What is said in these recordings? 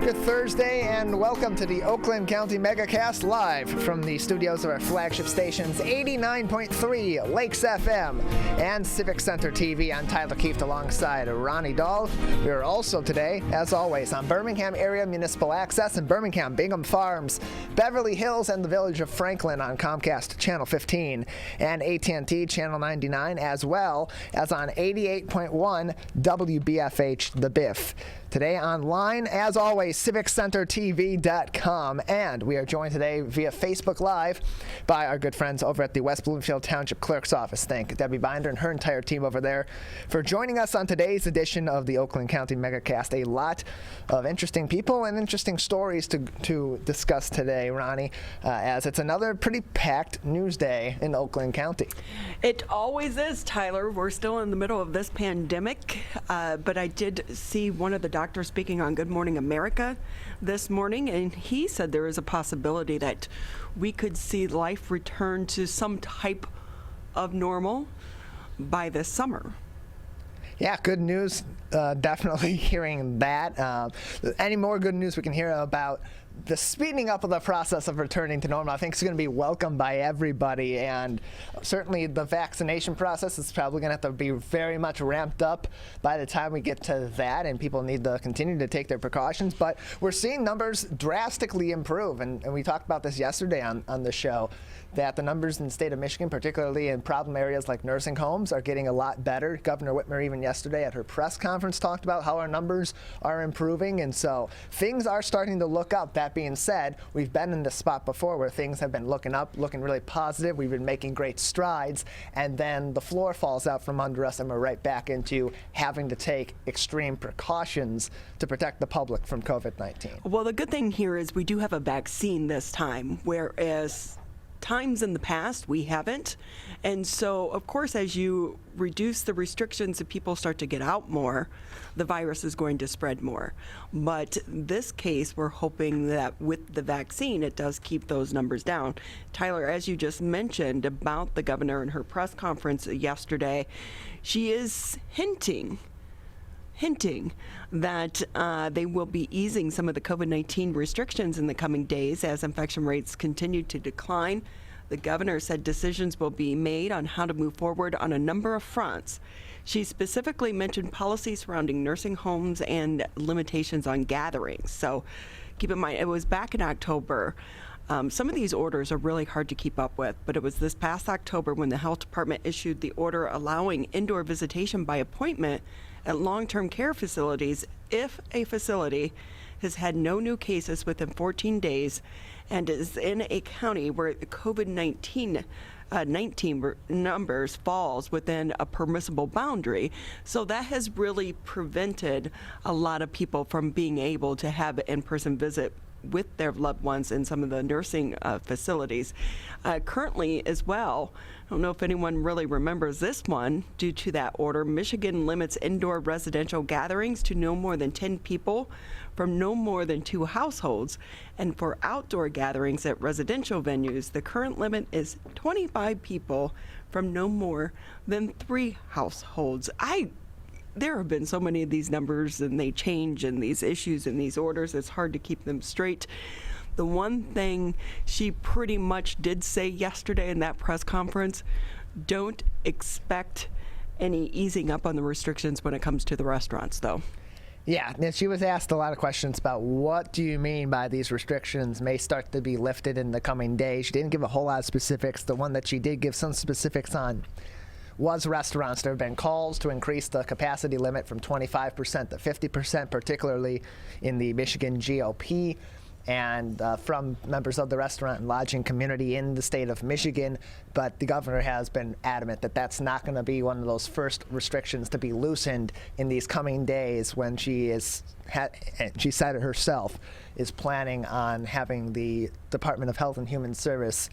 Good Thursday, and welcome to the Oakland County Megacast live from the studios of our flagship stations 89.3 Lakes FM and Civic Center TV. I'm Tyler Keefe alongside Ronnie Dahl. We are also today, as always, on Birmingham Area Municipal Access in Birmingham, Bingham Farms, Beverly Hills, and the village of Franklin on Comcast Channel 15 and AT&T Channel 99, as well as on 88.1 WBFH The Biff. Today online, as always, CivicCenterTV.com, and we are joined today via Facebook Live by our good friends over at the West Bloomfield Township Clerk's Office. Thank Debbie Binder and her entire team over there for joining us on today's edition of the Oakland County Megacast. A lot of interesting people and interesting stories to discuss today, Ronnie, as it's another pretty packed news day in Oakland County. It always is, Tyler. We're still in the middle of this pandemic, but I did see one of the doctor speaking on Good Morning America this morning, and he said there is a possibility that we could see life return to some type of normal by this summer. Yeah, good news. Definitely hearing that. Any more good news we can hear about the speeding up of the process of returning to normal, I think is going to be welcomed by everybody, and certainly the vaccination process is probably going to have to be very much ramped up by the time we get to that, and people need to continue to take their precautions. But we're seeing numbers drastically improve, and we talked about this yesterday on the show, that the numbers in the state of Michigan, particularly in problem areas like nursing homes, are getting a lot better. Governor Whitmer even yesterday at her press conference talked about how our numbers are improving, and so things are starting to look up. That being said, we've been in this spot before where things have been looking up, looking really positive. We've been making great strides, and then the floor falls out from under us, and we're right back into having to take extreme precautions to protect the public from COVID-19. Well, the good thing here is we do have a vaccine this time, whereas times in the past we haven't. And so, of course, as you reduce the restrictions and people start to get out more, the virus is going to spread more. But this case, we're hoping that with the vaccine, it does keep those numbers down. Tyler, as you just mentioned about the governor in her press conference yesterday, she is hinting that they will be easing some of the COVID-19 restrictions in the coming days as infection rates continue to decline. The governor said decisions will be made on how to move forward on a number of fronts. She specifically mentioned policies surrounding nursing homes and limitations on gatherings. So keep in mind, it was back in October. Some of these orders are really hard to keep up with, but it was this past October when the health department issued the order allowing indoor visitation by appointment at long-term care facilities if a facility has had no new cases within 14 days and is in a county where the COVID-19 numbers falls within a permissible boundary. So that has really prevented a lot of people from being able to have an in-person visit with their loved ones in some of the nursing facilities. Currently as well, I don't know if anyone really remembers this one, due to that order, Michigan limits indoor residential gatherings to no more than 10 people from no more than 2 households. And for outdoor gatherings at residential venues, the current limit is 25 people from no more than 3 households. There have been so many of these numbers, and they change, and these issues and these orders, it's hard to keep them straight. The one thing she pretty much did say yesterday in that press conference, don't expect any easing up on the restrictions when it comes to the restaurants, though. Yeah, and she was asked a lot of questions about what do you mean by these restrictions may start to be lifted in the coming days. She didn't give a whole lot of specifics. The one that she did give some specifics on was restaurants. There have been calls to increase the capacity limit from 25% to 50%, particularly in the Michigan GOP, and from members of the restaurant and lodging community in the state of Michigan. But the governor has been adamant that that's not going to be one of those first restrictions to be loosened in these coming days, when she said it herself, is planning on having the Department of Health and Human Services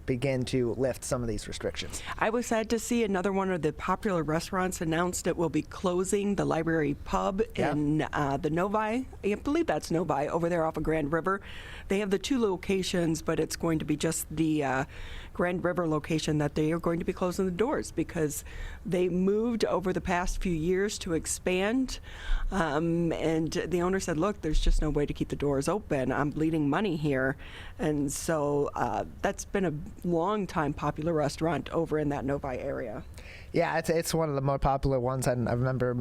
begin to lift some of these restrictions. I was sad to see another one of the popular restaurants announced it will be closing, the Library Pub in the Novi. I believe that's Novi over there off of Grand River. They have the 2 locations, but it's going to be just the Grand River location that they are going to be closing the doors because they moved over the past few years to expand. And the owner said, look, there's just no way to keep the doors open. I'm bleeding money here. And so that's been a long time popular restaurant over in that Novi area. Yeah, it's one of the more popular ones. I remember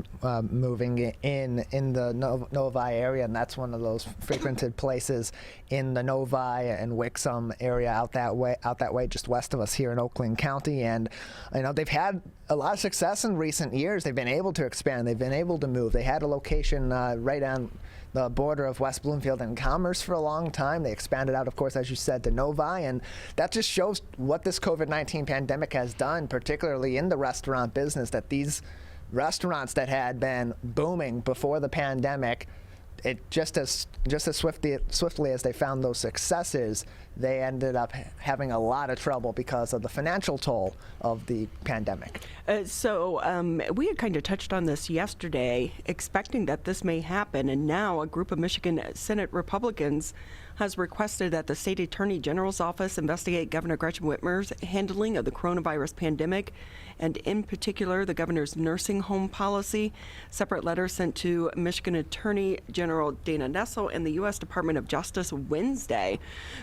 moving in the Novi area, and that's one of those frequented places in the Novi and Wixom area out that way, just west of us here in Oakland County. And they've had a lot of success in recent years. They've been able to expand. They've been able to move. They had a location right on the border of West Bloomfield and Commerce for a long time. They expanded out, of course, as you said, to Novi, and that just shows what this COVID-19 pandemic has done, particularly in the restaurant business, that these restaurants that had been booming before the pandemic, it just as swiftly as they found those successes, they ended up having a lot of trouble because of the financial toll of the pandemic. So we had kind of touched on this yesterday, expecting that this may happen, and now a group of Michigan Senate Republicans has requested that the state attorney general's office investigate Governor Gretchen Whitmer's handling of the coronavirus pandemic, and in particular the governor's nursing home policy. Separate letters sent to Michigan Attorney General Dana Nessel and the U.S. Department of Justice Wednesday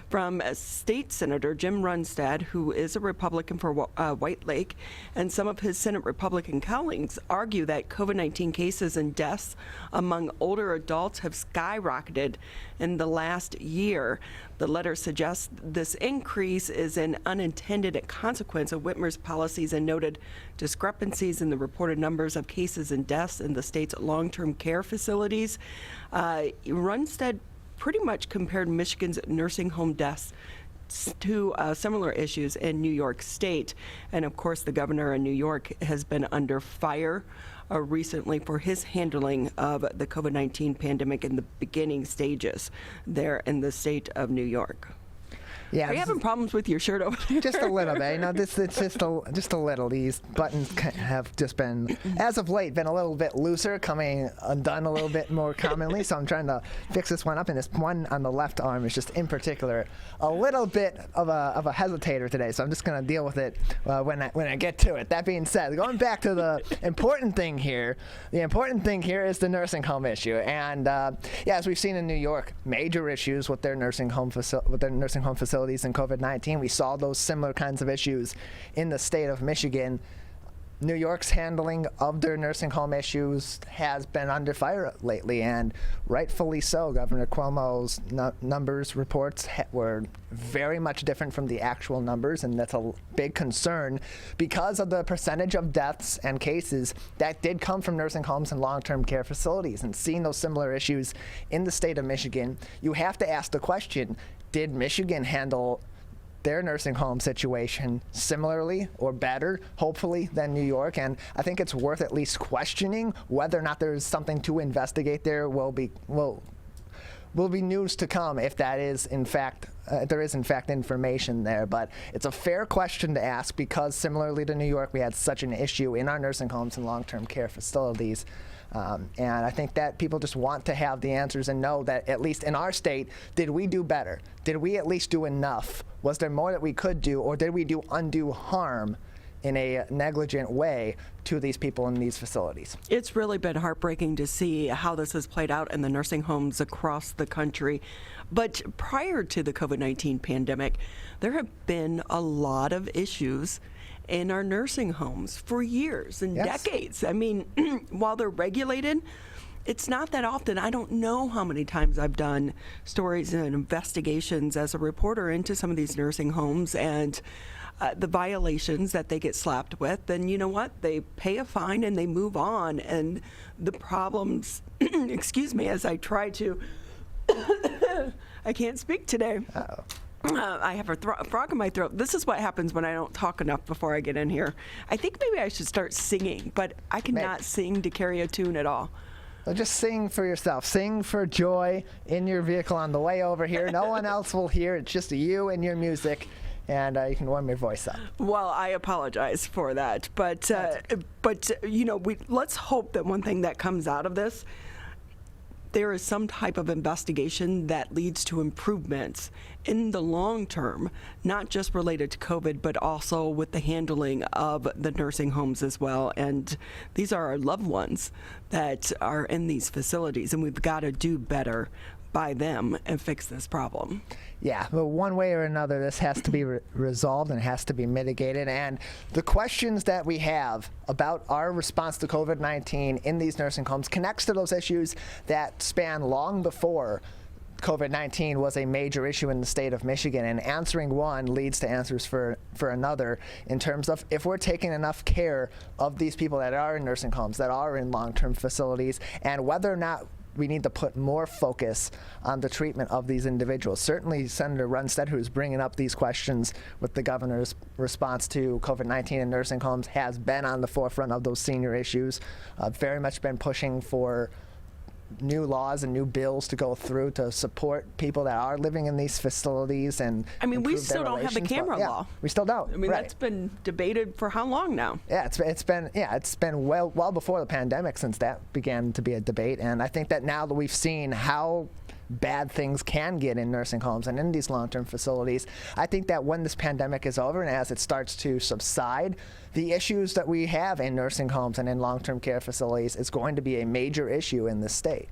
from State Senator Jim Runstad, who is a Republican for White Lake, and some of his Senate Republican colleagues argue that COVID-19 cases and deaths among older adults have skyrocketed in the last year. The letter suggests this increase is an unintended consequence of Whitmer's policies and noted discrepancies in the reported numbers of cases and deaths in the state's long-term care facilities. Runstad pretty much compared Michigan's nursing home deaths to similar issues in New York State. And of course, the governor in New York has been under fire recently for his handling of the COVID-19 pandemic in the beginning stages there in the state of New York. Yeah, are you having problems with your shirt over there? Just a little bit. It's just a little. These buttons have just been, as of late, been a little bit looser, coming undone a little bit more commonly. So I'm trying to fix this one up, and this one on the left arm is just, in particular, a little bit of a hesitator today. So I'm just going to deal with it when I get to it. That being said, going back to the important thing here, is the nursing home issue. And as we've seen in New York, major issues with their nursing home facilities and COVID-19. We saw those similar kinds of issues in the state of Michigan. New York's handling of their nursing home issues has been under fire lately, and rightfully so. Governor Cuomo's numbers reports were very much different from the actual numbers, and that's a big concern because of the percentage of deaths and cases that did come from nursing homes and long-term care facilities. And seeing those similar issues in the state of Michigan, you have to ask the question, did Michigan handle their nursing home situation similarly or better, hopefully, than New York? And I think it's worth at least questioning whether or not there's something to investigate there. Will be news to come if that is in fact there is in fact information there. But it's a fair question to ask because similarly to New York, we had such an issue in our nursing homes and long-term care facilities. And I think that people just want to have the answers and know that at least in our state, did we do better? Did we at least do enough? Was there more that we could do, or did we do undue harm in a negligent way to these people in these facilities? It's really been heartbreaking to see how this has played out in the nursing homes across the country. But prior to the COVID-19 pandemic, there have been a lot of issues in our nursing homes for years and decades. I mean, while they're regulated, it's not that often. I don't know how many times I've done stories and investigations as a reporter into some of these nursing homes and the violations that they get slapped with. And you know what? They pay a fine and they move on. And the problems, excuse me, as I try to, I can't speak today. Uh-oh. I have a frog in my throat. This is what happens when I don't talk enough before I get in here. I think maybe I should start singing, but I cannot sing to carry a tune at all. Well, just sing for yourself. Sing for joy in your vehicle on the way over here. No one else will hear. It's just you and your music, and you can warm your voice up. Well, I apologize for that, but you know, let's hope that one thing that comes out of this, there is some type of investigation that leads to improvements in the long term, not just related to COVID, but also with the handling of the nursing homes as well. And these are our loved ones that are in these facilities, and we've got to do better by them and fix this problem. Yeah, but one way or another, this has to be resolved and has to be mitigated. And the questions that we have about our response to COVID-19 in these nursing homes connects to those issues that span long before COVID-19 was a major issue in the state of Michigan, and answering one leads to answers for another in terms of if we're taking enough care of these people that are in nursing homes, that are in long-term facilities, and whether or not we need to put more focus on the treatment of these individuals. Certainly, Senator Runstead, who's bringing up these questions with the governor's response to COVID-19 in nursing homes, has been on the forefront of those senior issues, very much been pushing for new laws and new bills to go through to support people that are living in these facilities. And I mean, we still don't have the camera law. We still don't. I mean, that's been debated for how long now? Yeah, it's been well before the pandemic since that began to be a debate. And I think that now that we've seen how bad things can get in nursing homes and in these long-term facilities, I think that when this pandemic is over and as it starts to subside, the issues that we have in nursing homes and in long-term care facilities is going to be a major issue in this state.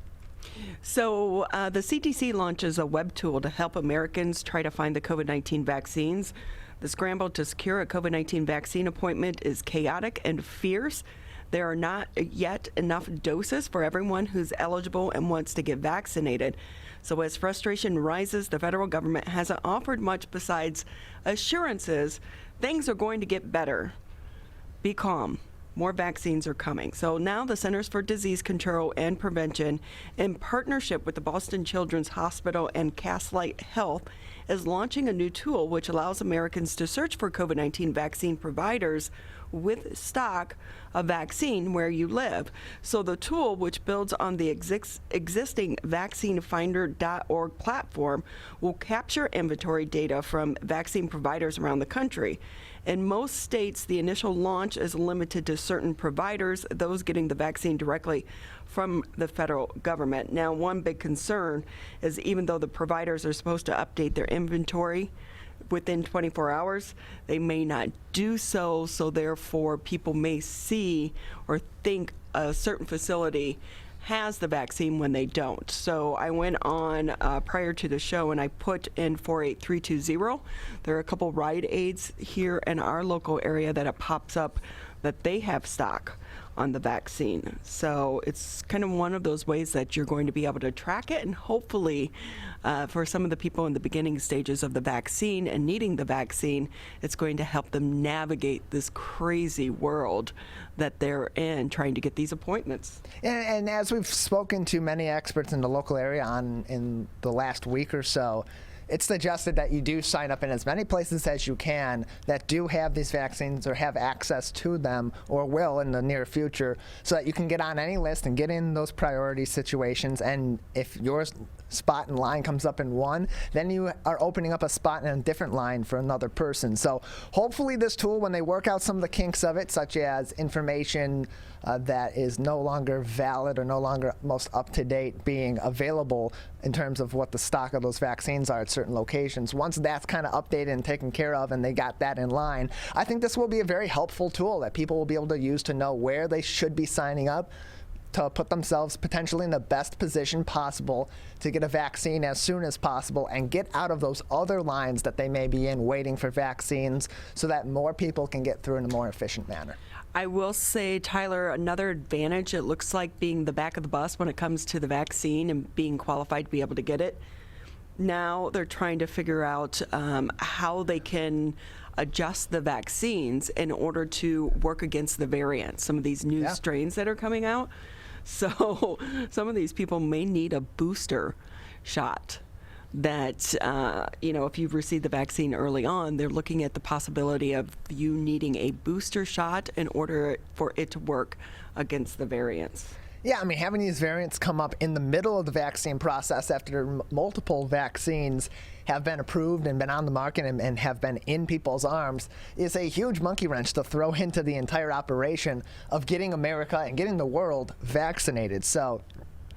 So the CDC launches a web tool to help Americans try to find the COVID-19 vaccines. The scramble to secure a COVID-19 vaccine appointment is chaotic and fierce. There are not yet enough doses for everyone who's eligible and wants to get vaccinated. So as frustration rises, the federal government hasn't offered much besides assurances things are going to get better. Be calm. More vaccines are coming. So now the Centers for Disease Control and Prevention, in partnership with the Boston Children's Hospital and Castlight Health, is launching a new tool which allows Americans to search for COVID-19 vaccine providers with stock of vaccine where you live. So the tool, which builds on the existing vaccinefinder.org platform, will capture inventory data from vaccine providers around the country. In most states, the initial launch is limited to certain providers, those getting the vaccine directly from the federal government. Now, one big concern is even though the providers are supposed to update their inventory within 24 hours, they may not do so, so therefore people may see or think a certain facility has the vaccine when they don't. So I went on prior to the show and I put in 48320. There are a couple Rite Aids here in our local area that it pops up that they have stock on the vaccine. So it's kind of one of those ways that you're going to be able to track it, and hopefully for some of the people in the beginning stages of the vaccine and needing the vaccine, it's going to help them navigate this crazy world that they're in trying to get these appointments. And as we've spoken to many experts in the local area in the last week or so, it's suggested that you do sign up in as many places as you can that do have these vaccines or have access to them or will in the near future, so that you can get on any list and get in those priority situations. And if your spot in line comes up in one, then you are opening up a spot in a different line for another person. So hopefully this tool, when they work out some of the kinks of it, such as information that is no longer valid or no longer most up-to-date being available in terms of what the stock of those vaccines are at certain locations, once that's kind of updated and taken care of and they got that in line, I think this will be a very helpful tool that people will be able to use to know where they should be signing up to put themselves potentially in the best position possible to get a vaccine as soon as possible and get out of those other lines that they may be in waiting for vaccines, so that more people can get through in a more efficient manner. I will say, Tyler, another advantage, it looks like being the back of the bus when it comes to the vaccine and being qualified to be able to get it. Now they're trying to figure out how they can adjust the vaccines in order to work against the variants, some of these new strains that are coming out. So some of these people may need a booster shot that, if you've received the vaccine early on, they're looking at the possibility of you needing a booster shot in order for it to work against the variants. Yeah, I mean, having these variants come up in the middle of the vaccine process after multiple vaccines have been approved and been on the market and have been in people's arms is a huge monkey wrench to throw into the entire operation of getting America and getting the world vaccinated. So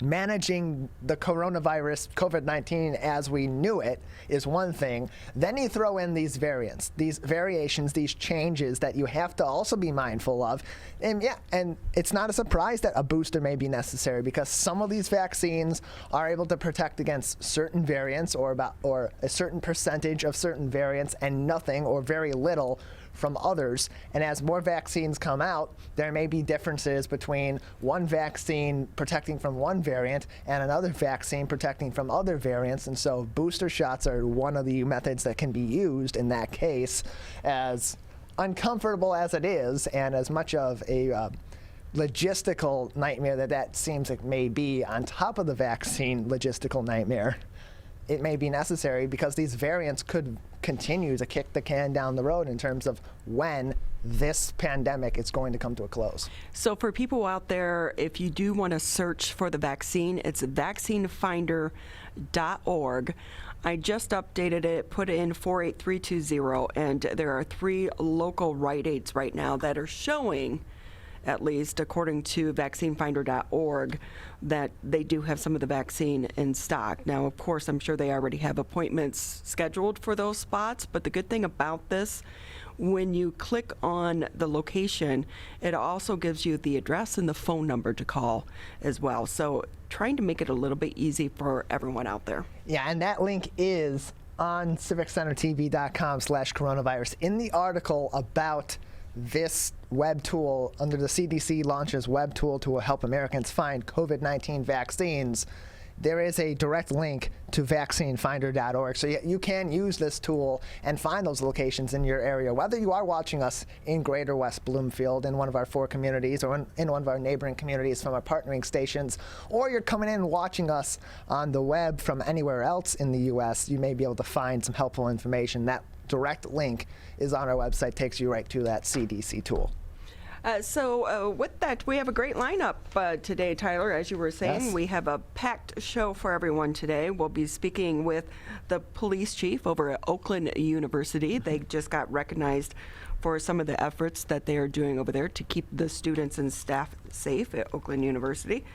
managing the coronavirus, COVID-19, as we knew it is one thing. Then you throw in these variants, these variations, these changes that you have to also be mindful of. And yeah, and it's not a surprise that a booster may be necessary, because some of these vaccines are able to protect against certain variants or a certain percentage of certain variants and nothing or very little from others. And as more vaccines come out, there may be differences between one vaccine protecting from one variant and another vaccine protecting from other variants. And so booster shots are one of the methods that can be used in that case, as uncomfortable as it is and as much of a logistical nightmare that seems it may be on top of the vaccine logistical nightmare. It may be necessary because these variants could continue to kick the can down the road in terms of when this pandemic is going to come to a close. So for people out there, if you do want to search for the vaccine, it's vaccinefinder.org. I just updated it, put in 48320, and there are 3 local Rite Aids right now that are showing, at least according to vaccinefinder.org, that they do have some of the vaccine in stock. Now, of course, I'm sure they already have appointments scheduled for those spots, but the good thing about this, when you click on the location, it also gives you the address and the phone number to call as well. So trying to make it a little bit easy for everyone out there. Yeah, and that link is on civiccentertv.com/coronavirus. In the article about this web tool, under the CDC launches web tool to help Americans find COVID-19 vaccines, there is a direct link to vaccinefinder.org. So you can use this tool and find those locations in your area, whether you are watching us in greater West Bloomfield in one of our 4 communities or in one of our neighboring communities from our partnering stations, or you're coming in and watching us on the web from anywhere else in the U.S., you may be able to find some helpful information. That direct link is on our website, takes you right to that CDC tool. With that, we have a great lineup today, Tyler. As you were saying, yes. We have a packed show for everyone today. We'll be speaking with the police chief over at Oakland University. They just got recognized for some of the efforts that they are doing over there to keep the students and staff safe at Oakland University.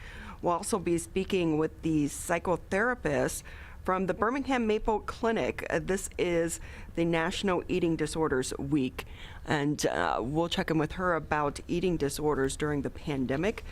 We'll also be speaking with the psychotherapist from the Birmingham Maple Clinic. This is the National Eating Disorders Week, and we'll check in with her about eating disorders during the pandemic.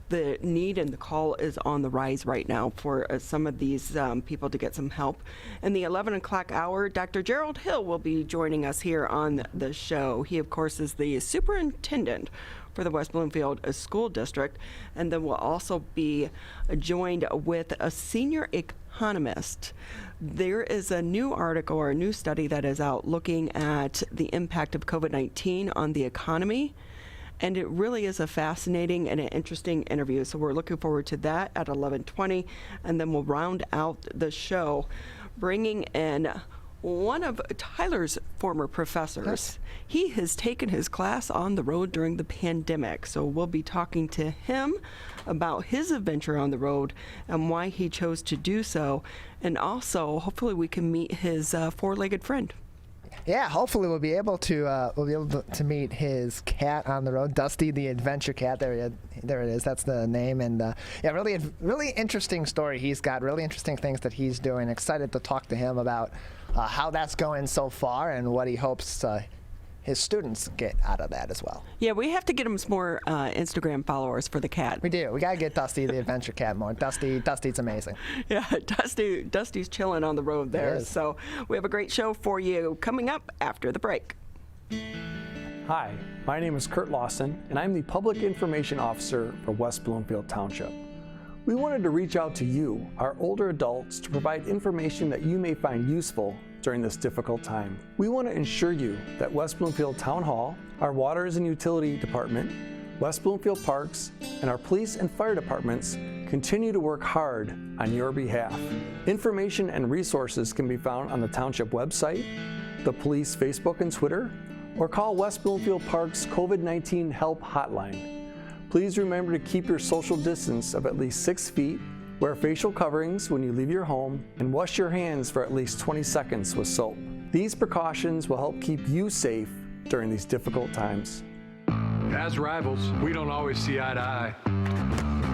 The need and the call is on the rise right now for some of these people to get some help. In the 11 o'clock hour, Dr. Gerald Hill will be joining us here on the show. He, of course, is the superintendent for the West Bloomfield School District, and then we'll also be joined with a senior economist. There is a new article or a new study that is out looking at the impact of COVID-19 on the economy, and it really is a fascinating and an interesting interview. So we're looking forward to that at 11:20, and then we'll round out the show bringing in one of Tyler's former professors. Yes. He has taken his class on the road during the pandemic, so we'll be talking to him about his adventure on the road and why he chose to do so, and also hopefully we can meet his 4-legged friend. Yeah, hopefully we'll be able to meet his cat on the road, Dusty the Adventure Cat. There it is. That's the name. And yeah, really interesting story he's got. Really interesting things that he's doing. Excited to talk to him about how that's going so far and what he hopes his students get out of that as well. Yeah, we have to get him some more Instagram followers for the cat. We do. We got to get Dusty the Adventure Cat more. Dusty's amazing. Yeah, Dusty's chilling on the road there. So we have a great show for you coming up after the break. Hi, my name is Kurt Lawson, and I'm the Public Information Officer for West Bloomfield Township. We wanted to reach out to you, our older adults, to provide information that you may find useful during this difficult time. We want to ensure you that West Bloomfield Town Hall, our Waters and Utility Department, West Bloomfield Parks, and our police and fire departments continue to work hard on your behalf. Information and resources can be found on the Township website, the police Facebook and Twitter, or call West Bloomfield Parks COVID-19 Help Hotline. Please remember to keep your social distance of at least 6 feet, wear facial coverings when you leave your home, and wash your hands for at least 20 seconds with soap. These precautions will help keep you safe during these difficult times. As rivals, we don't always see eye to eye.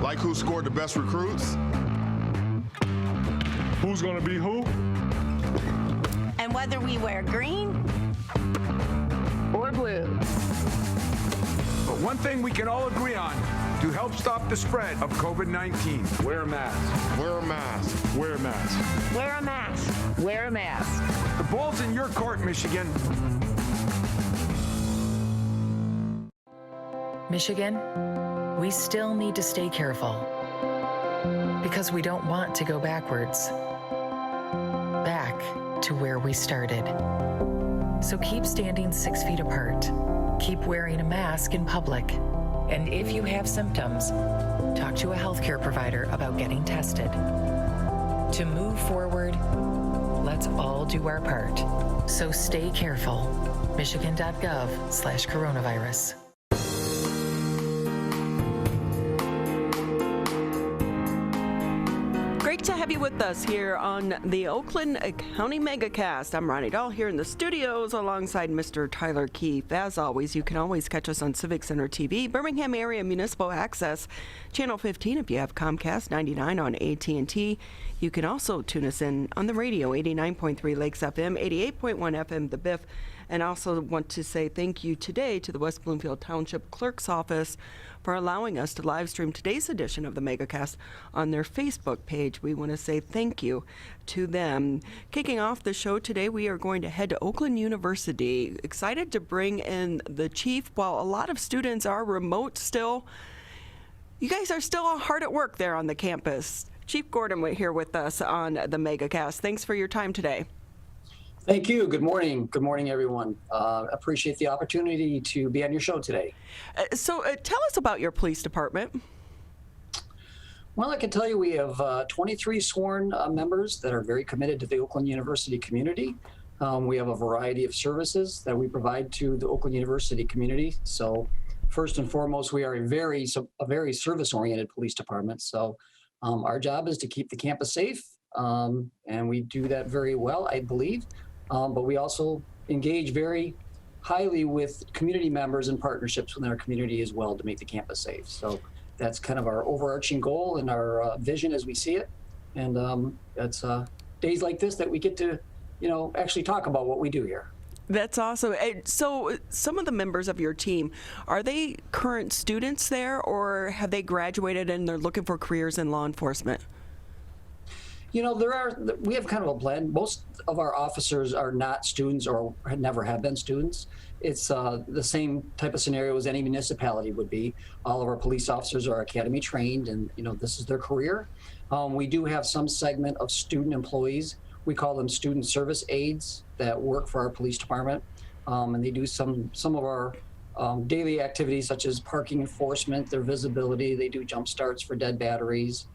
Like who scored the best recruits? Who's gonna be who? And whether we wear green or blue. But one thing we can all agree on to help stop the spread of COVID-19. Wear a mask. Wear a mask. Wear a mask. Wear a mask. Wear a mask. The ball's in your court, Michigan. Michigan, we still need to stay careful because we don't want to go backwards, back to where we started. So keep standing 6 feet apart, keep wearing a mask in public, and if you have symptoms, talk to a healthcare provider about getting tested. To move forward, let's all do our part. So stay careful. Michigan.gov/coronavirus. Great to have you with us here on the Oakland County Megacast. I'm Ronnie Dahl here in the studios alongside Mr. Tyler Keefe. As always, you can always catch us on Civic Center TV, Birmingham Area Municipal Access, Channel 15 if you have Comcast, 99 on AT&T. You can also tune us in on the radio, 89.3 Lakes FM, 88.1 FM The Biff. And also want to say thank you today to the West Bloomfield Township Clerk's Office for allowing us to live stream today's edition of the Megacast on their Facebook page. We want to say thank you to them. Kicking off the show today, we are going to head to Oakland University. Excited to bring in the chief. While a lot of students are remote still, you guys are still hard at work there on the campus. Chief Gordon here with us on the Megacast. Thanks for your time today. Thank you. Good morning. Good morning, everyone. Appreciate the opportunity to be on your show today. So tell us about your police department. Well, I can tell you we have 23 sworn members that are very committed to the Oakland University community. We have a variety of services that we provide to the Oakland University community. So first and foremost, we are a very service-oriented police department. So our job is to keep the campus safe, and we do that very well, I believe. But we also engage very highly with community members and partnerships within our community as well to make the campus safe. So that's kind of our overarching goal and our vision as we see it. And it's days like this that we get to, actually talk about what we do here. That's awesome. So some of the members of your team, are they current students there, or have they graduated and they're looking for careers in law enforcement? We have kind of a blend. Most of our officers are not students or never have been students. It's the same type of scenario as any municipality would be. All of our police officers are academy trained, and this is their career. We do have some segment of student employees. We call them student service aides that work for our police department, and they do some of our daily activities such as parking enforcement, their visibility. They do jump starts for dead batteries,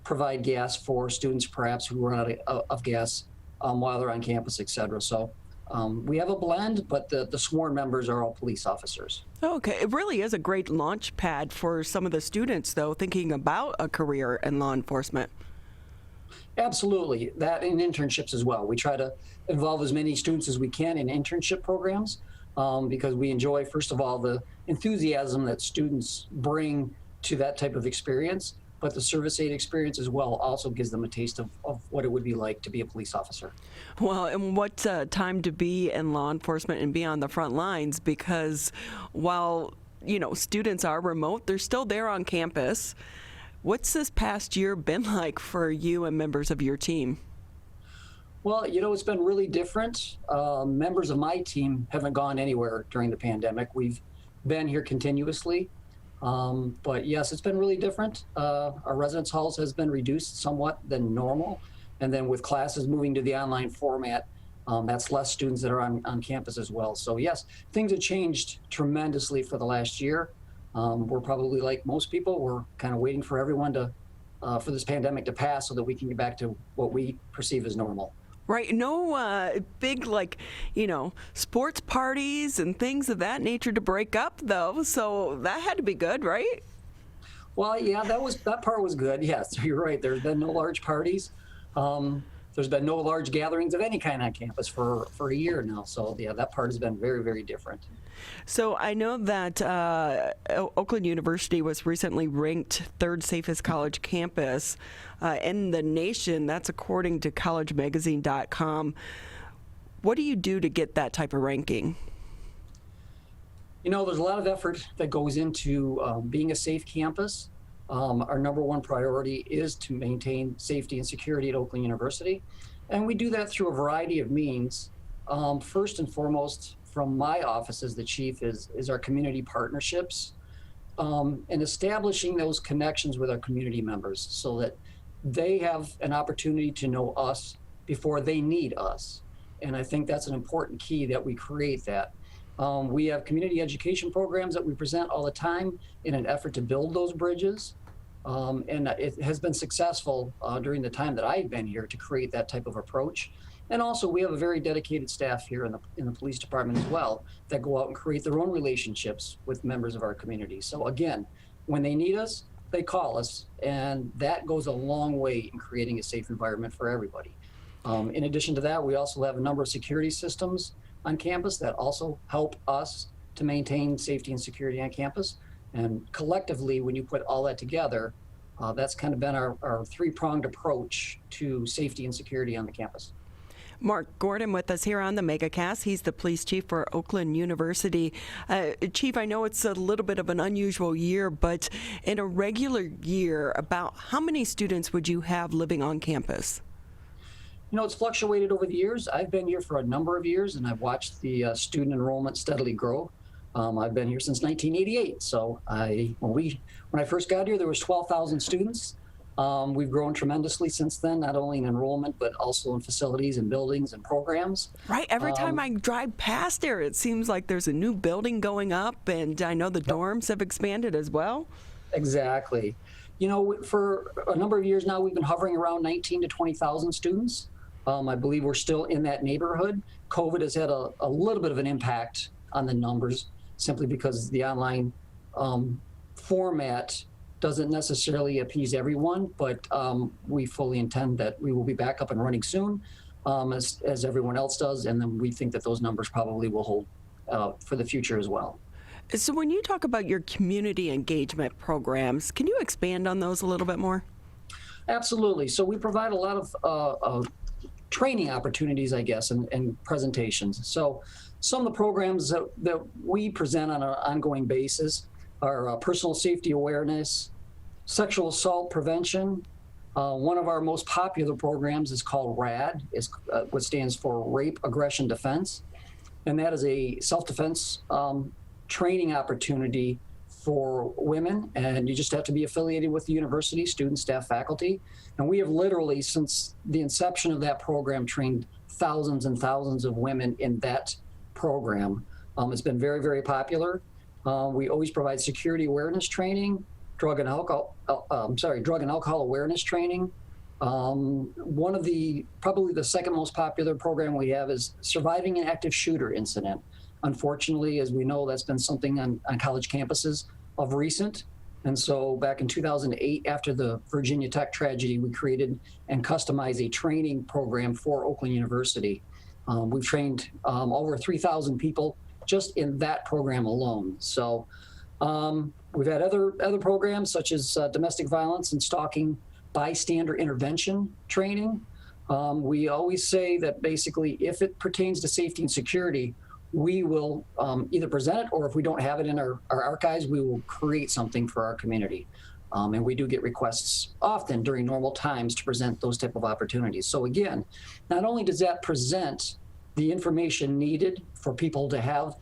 provide gas for students perhaps who run out of gas while they're on campus, etc. So we have a blend, but the sworn members are all police officers. Okay, it really is a great launch pad for some of the students, though, thinking about a career in law enforcement. Absolutely, that and internships as well. We try to involve as many students as we can in internship programs because we enjoy, first of all, the enthusiasm that students bring to that type of experience. But the service aid experience as well also gives them a taste of what it would be like to be a police officer. Well, and what time to be in law enforcement and be on the front lines, because while, students are remote, they're still there on campus. What's this past year been like for you and members of your team? Well, it's been really different. Members of my team haven't gone anywhere during the pandemic. We've been here continuously. But yes, it's been really different. Our residence halls has been reduced somewhat than normal. And then with classes moving to the online format, that's less students that are on campus as well. So yes, things have changed tremendously for the last year. We're probably like most people, we're kind of waiting for everyone for this pandemic to pass so that we can get back to what we perceive as normal. Right. No big, sports parties and things of that nature to break up, though. So that had to be good, right? Well, yeah, that part was good. Yes, you're right. There's been no large parties. there's been no large gatherings of any kind on campus for a year now. So yeah, that part has been very, very different. So I know that Oakland University was recently ranked third safest college campus in the nation. That's according to collegemagazine.com. What do you do to get that type of ranking? You know, there's a lot of effort that goes into being a safe campus. Our number one priority is to maintain safety and security at Oakland University. And we do that through a variety of means. First and foremost, from my office as the chief is our community partnerships and establishing those connections with our community members so that they have an opportunity to know us before they need us. And I think that's an important key that we create that. We have community education programs that we present all the time in an effort to build those bridges. And it has been successful during the time that I've been here to create that type of approach. And also, we have a very dedicated staff here in the police department as well that go out and create their own relationships with members of our community. So again, when they need us, they call us, and that goes a long way in creating a safe environment for everybody. In addition to that, we also have a number of security systems on campus that also help us to maintain safety and security on campus. And collectively, when you put all that together, that's kind of been our three-pronged approach to safety and security on the campus. Mark Gordon with us here on the Megacast. He's the police chief for Oakland University. Chief, I know it's a little bit of an unusual year, but in a regular year, about how many students would you have living on campus? You know, it's fluctuated over the years. I've been here for a number of years, and I've watched the student enrollment steadily grow. I've been here since 1988. So when I first got here, there was 12,000 students. We've grown tremendously since then, not only in enrollment, but also in facilities and buildings and programs. Right. Every time I drive past there, it seems like there's a new building going up, and I know the dorms have expanded as well. Exactly. You know, for a number of years now, we've been hovering around 19 to 20,000 students. I believe we're still in that neighborhood. COVID has had a little bit of an impact on the numbers, simply because the online format doesn't necessarily appease everyone, but we fully intend that we will be back up and running soon, as everyone else does, and then we think that those numbers probably will hold for the future as well. So when you talk about your community engagement programs, can you expand on those a little bit more? Absolutely. So we provide a lot of training opportunities, I guess, and presentations. So some of the programs that we present on an ongoing basis are personal safety awareness, sexual assault prevention. One of our most popular programs is called RAD, what stands for Rape, Aggression, Defense. And that is a self-defense training opportunity for women. And you just have to be affiliated with the university, students, staff, faculty. And we have literally, since the inception of that program, trained thousands and thousands of women in that program. It's been very, very popular. We always provide security awareness training, drug and alcohol awareness training. One of probably the second most popular program we have is surviving an active shooter incident. Unfortunately, as we know, that's been something on college campuses of recent. And so back in 2008, after the Virginia Tech tragedy, we created and customized a training program for Oakland University. We've trained over 3,000 people just in that program alone. So we've had other programs such as domestic violence and stalking bystander intervention training. We always say that basically if it pertains to safety and security, we will either present it, or if we don't have it in our archives, we will create something for our community. And we do get requests often during normal times to present those type of opportunities. So again, not only does that present the information needed for people to have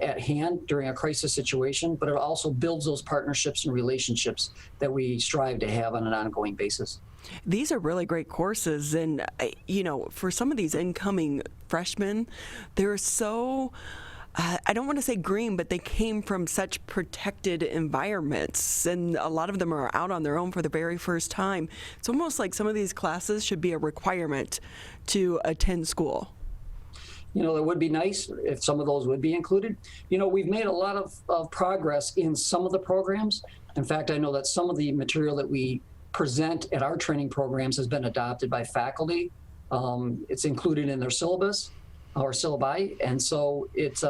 at hand during a crisis situation, but it also builds those partnerships and relationships that we strive to have on an ongoing basis. These are really great courses, and for some of these incoming freshmen, they're so I don't want to say green, but they came from such protected environments, and a lot of them are out on their own for the very first time. It's almost like some of these classes should be a requirement to attend school. It would be nice if some of those would be included. We've made a lot of progress in some of the programs. In fact, I know that some of the material that we present at our training programs has been adopted by faculty It's included in their syllabus or syllabi, and so it's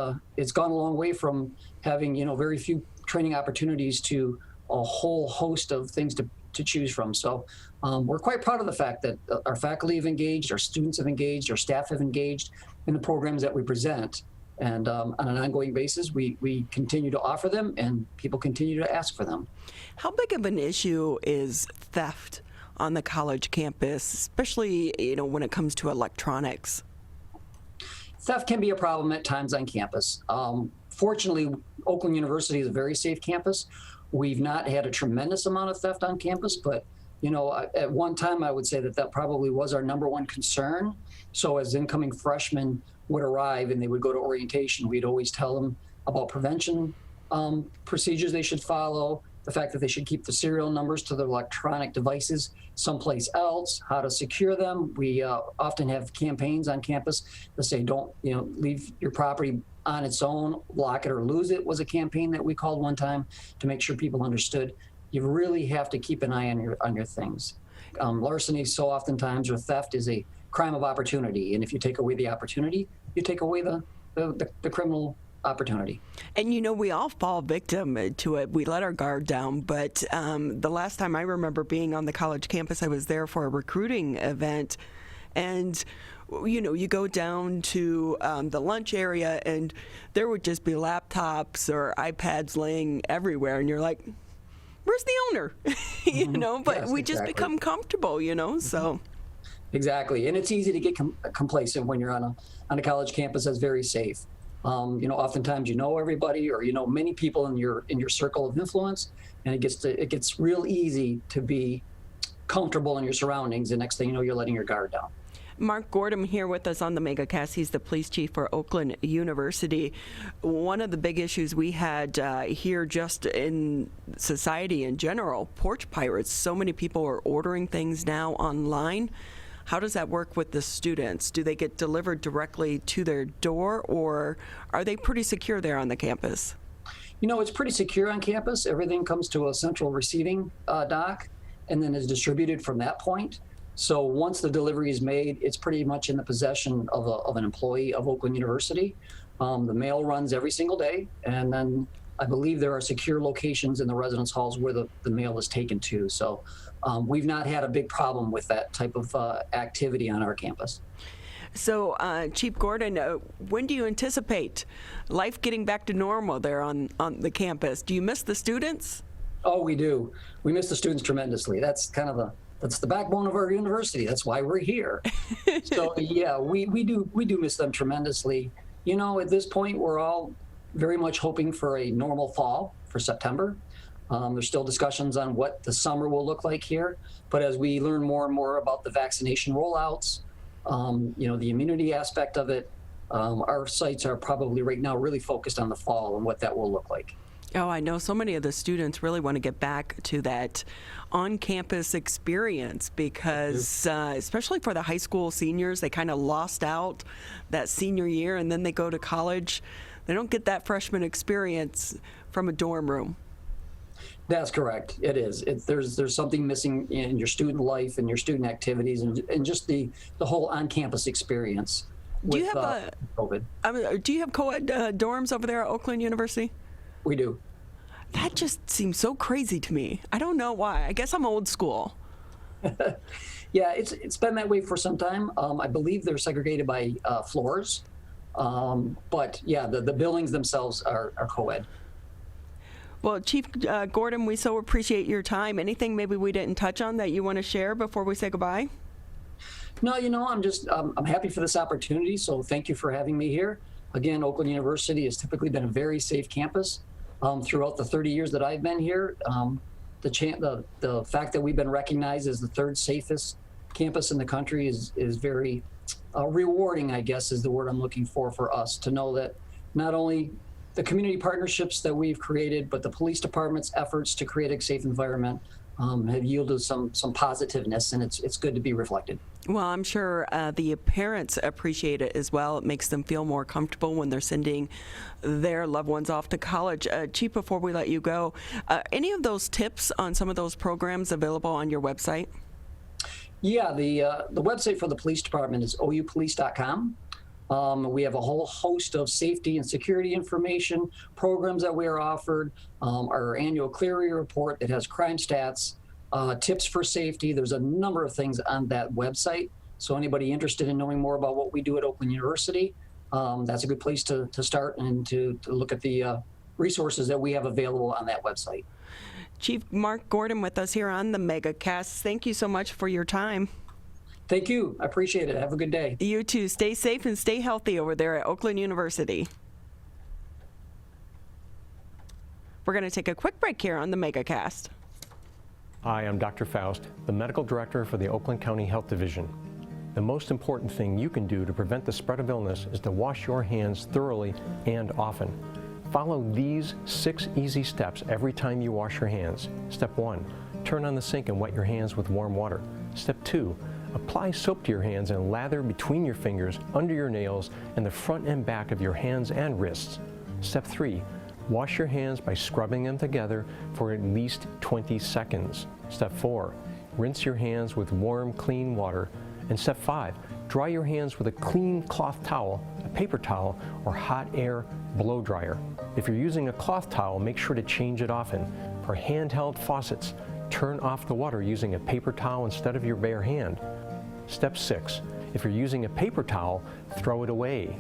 gone a long way from having very few training opportunities to a whole host of things to choose from. So we're quite proud of the fact that our faculty have engaged, our students have engaged, our staff have engaged in the programs that we present. And on an ongoing basis, we continue to offer them, and people continue to ask for them. How big of an issue is theft on the college campus, especially when it comes to electronics? Theft can be a problem at times on campus. Fortunately, Oakland University is a very safe campus. We've not had a tremendous amount of theft on campus, but at one time I would say that probably was our number one concern. So as incoming freshmen would arrive and they would go to orientation, we'd always tell them about prevention procedures they should follow, the fact that they should keep the serial numbers to their electronic devices someplace else, how to secure them. We often have campaigns on campus that say, don't leave your property on its own, lock it or lose it, was a campaign that we called one time to make sure people understood you really have to keep an eye on your things. Larceny so oftentimes, or theft, is a crime of opportunity, and if you take away the opportunity, you take away the criminal opportunity. And we all fall victim to it. We let our guard down, but the last time I remember being on the college campus, I was there for a recruiting event, and you go down to the lunch area and there would just be laptops or iPads laying everywhere, and you're like, where's the owner? But yes, we just become comfortable, so. Exactly, and it's easy to get complacent when you're on a college campus that's very safe. Oftentimes everybody, or many people in your circle of influence, and it gets real easy to be comfortable in your surroundings. And next thing you know, you're letting your guard down. Mark Gordon here with us on the Megacast. He's the police chief for Oakland University. One of the big issues we had here just in society in general, porch pirates. So many people are ordering things now online. How does that work with the students? Do they get delivered directly to their door, or are they pretty secure there on the campus? It's pretty secure on campus. Everything comes to a central receiving dock and then is distributed from that point. So once the delivery is made, it's pretty much in the possession of an employee of Oakland University. The mail runs every single day, and then I believe there are secure locations in the residence halls where the mail is taken to. So we've not had a big problem with that type of activity on our campus. So, Chief Gordon, when do you anticipate life getting back to normal there on the campus? Do you miss the students? Oh, we do. We miss the students tremendously. That's kind of that's the backbone of our university. That's why we're here. So yeah, we do miss them tremendously. At this point, we're all very much hoping for a normal fall for September. There's still discussions on what the summer will look like here, but as we learn more and more about the vaccination rollouts, the immunity aspect of it, our sites are probably right now really focused on the fall and what that will look like. Oh, I know so many of the students really want to get back to that on-campus experience because, especially for the high school seniors, they kind of lost out that senior year, and then they go to college. They don't get that freshman experience from a dorm room. That's correct. It is. There's something missing in your student life and your student activities and just the whole on-campus experience. Do you have COVID? Do you have co-ed dorms over there at Oakland University? We do. That just seems so crazy to me. I don't know why. I guess I'm old school. Yeah, it's been that way for some time. I believe they're segregated by floors, but yeah, the buildings themselves are co-ed. Well, Chief Gordon, we so appreciate your time. Anything maybe we didn't touch on that you want to share before we say goodbye? No, I'm happy for this opportunity. So thank you for having me here. Again, Oakland University has typically been a very safe campus throughout the 30 years that I've been here. The fact that we've been recognized as the third safest campus in the country is very rewarding, I guess, is the word I'm looking for us to know that not only the community partnerships that we've created, but the police department's efforts to create a safe environment have yielded some positiveness, and it's good to be reflected. Well, I'm sure the parents appreciate it as well. It makes them feel more comfortable when they're sending their loved ones off to college. Chief, before we let you go, any of those tips on some of those programs available on your website? Yeah, the website for the police department is oupolice.com. We have a whole host of safety and security information programs that we are offered. Our annual Clery report that has crime stats, tips for safety. There's a number of things on that website. So anybody interested in knowing more about what we do at Oakland University, that's a good place to start and to look at the resources that we have available on that website. Chief Mark Gordon with us here on the Megacast. Thank you so much for your time. Thank you. I appreciate it. Have a good day. You too. Stay safe and stay healthy over there at Oakland University. We're going to take a quick break here on the Megacast. Hi, I'm Dr. Faust, the Medical Director for the Oakland County Health Division. The most important thing you can do to prevent the spread of illness is to wash your hands thoroughly and often. Follow these 6 easy steps every time you wash your hands. Step 1, turn on the sink and wet your hands with warm water. Step 2, apply soap to your hands and lather between your fingers, under your nails, and the front and back of your hands and wrists. Step 3, wash your hands by scrubbing them together for at least 20 seconds. Step 4, rinse your hands with warm, clean water. And step 5, dry your hands with a clean cloth towel, a paper towel, or hot air blow dryer. If you're using a cloth towel, make sure to change it often. For handheld faucets, turn off the water using a paper towel instead of your bare hand. Step 6, if you're using a paper towel, throw it away.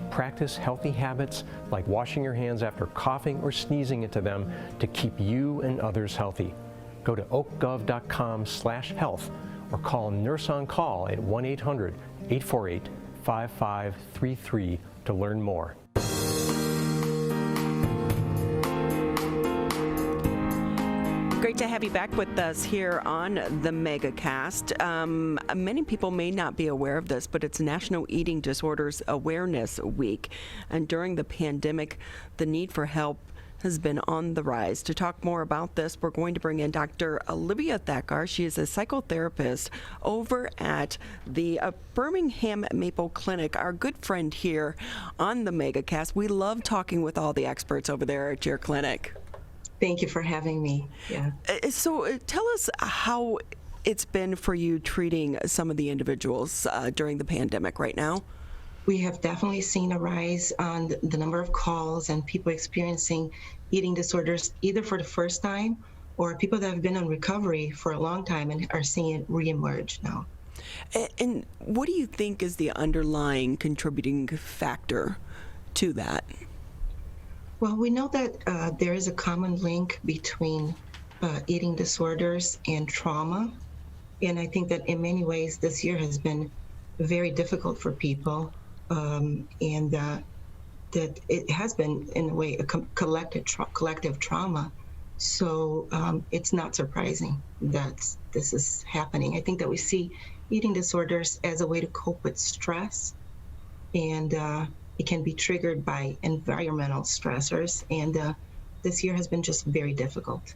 Practice healthy habits like washing your hands after coughing or sneezing into them to keep you and others healthy. Go to oakgov.com/health or call Nurse on Call at 1-800-848-5533 to learn more. Great to have you back with us here on the Megacast. Many people may not be aware of this, but it's National Eating Disorders Awareness Week. And during the pandemic, the need for help has been on the rise. To talk more about this, we're going to bring in Dr. Olivia Thakkar. She is a psychotherapist over at the Birmingham Maple Clinic, our good friend here on the Megacast. We love talking with all the experts over there at your clinic. Thank you for having me. Yeah. So tell us how it's been for you treating some of the individuals during the pandemic right now. We have definitely seen a rise on the number of calls and people experiencing eating disorders either for the first time or people that have been on recovery for a long time and are seeing it reemerge now. And what do you think is the underlying contributing factor to that? Well, we know that there is a common link between eating disorders and trauma. And I think that in many ways this year has been very difficult for people. And that it has been, in a way, a collective trauma. So it's not surprising that this is happening. I think that we see eating disorders as a way to cope with stress, and it can be triggered by environmental stressors. And this year has been just very difficult.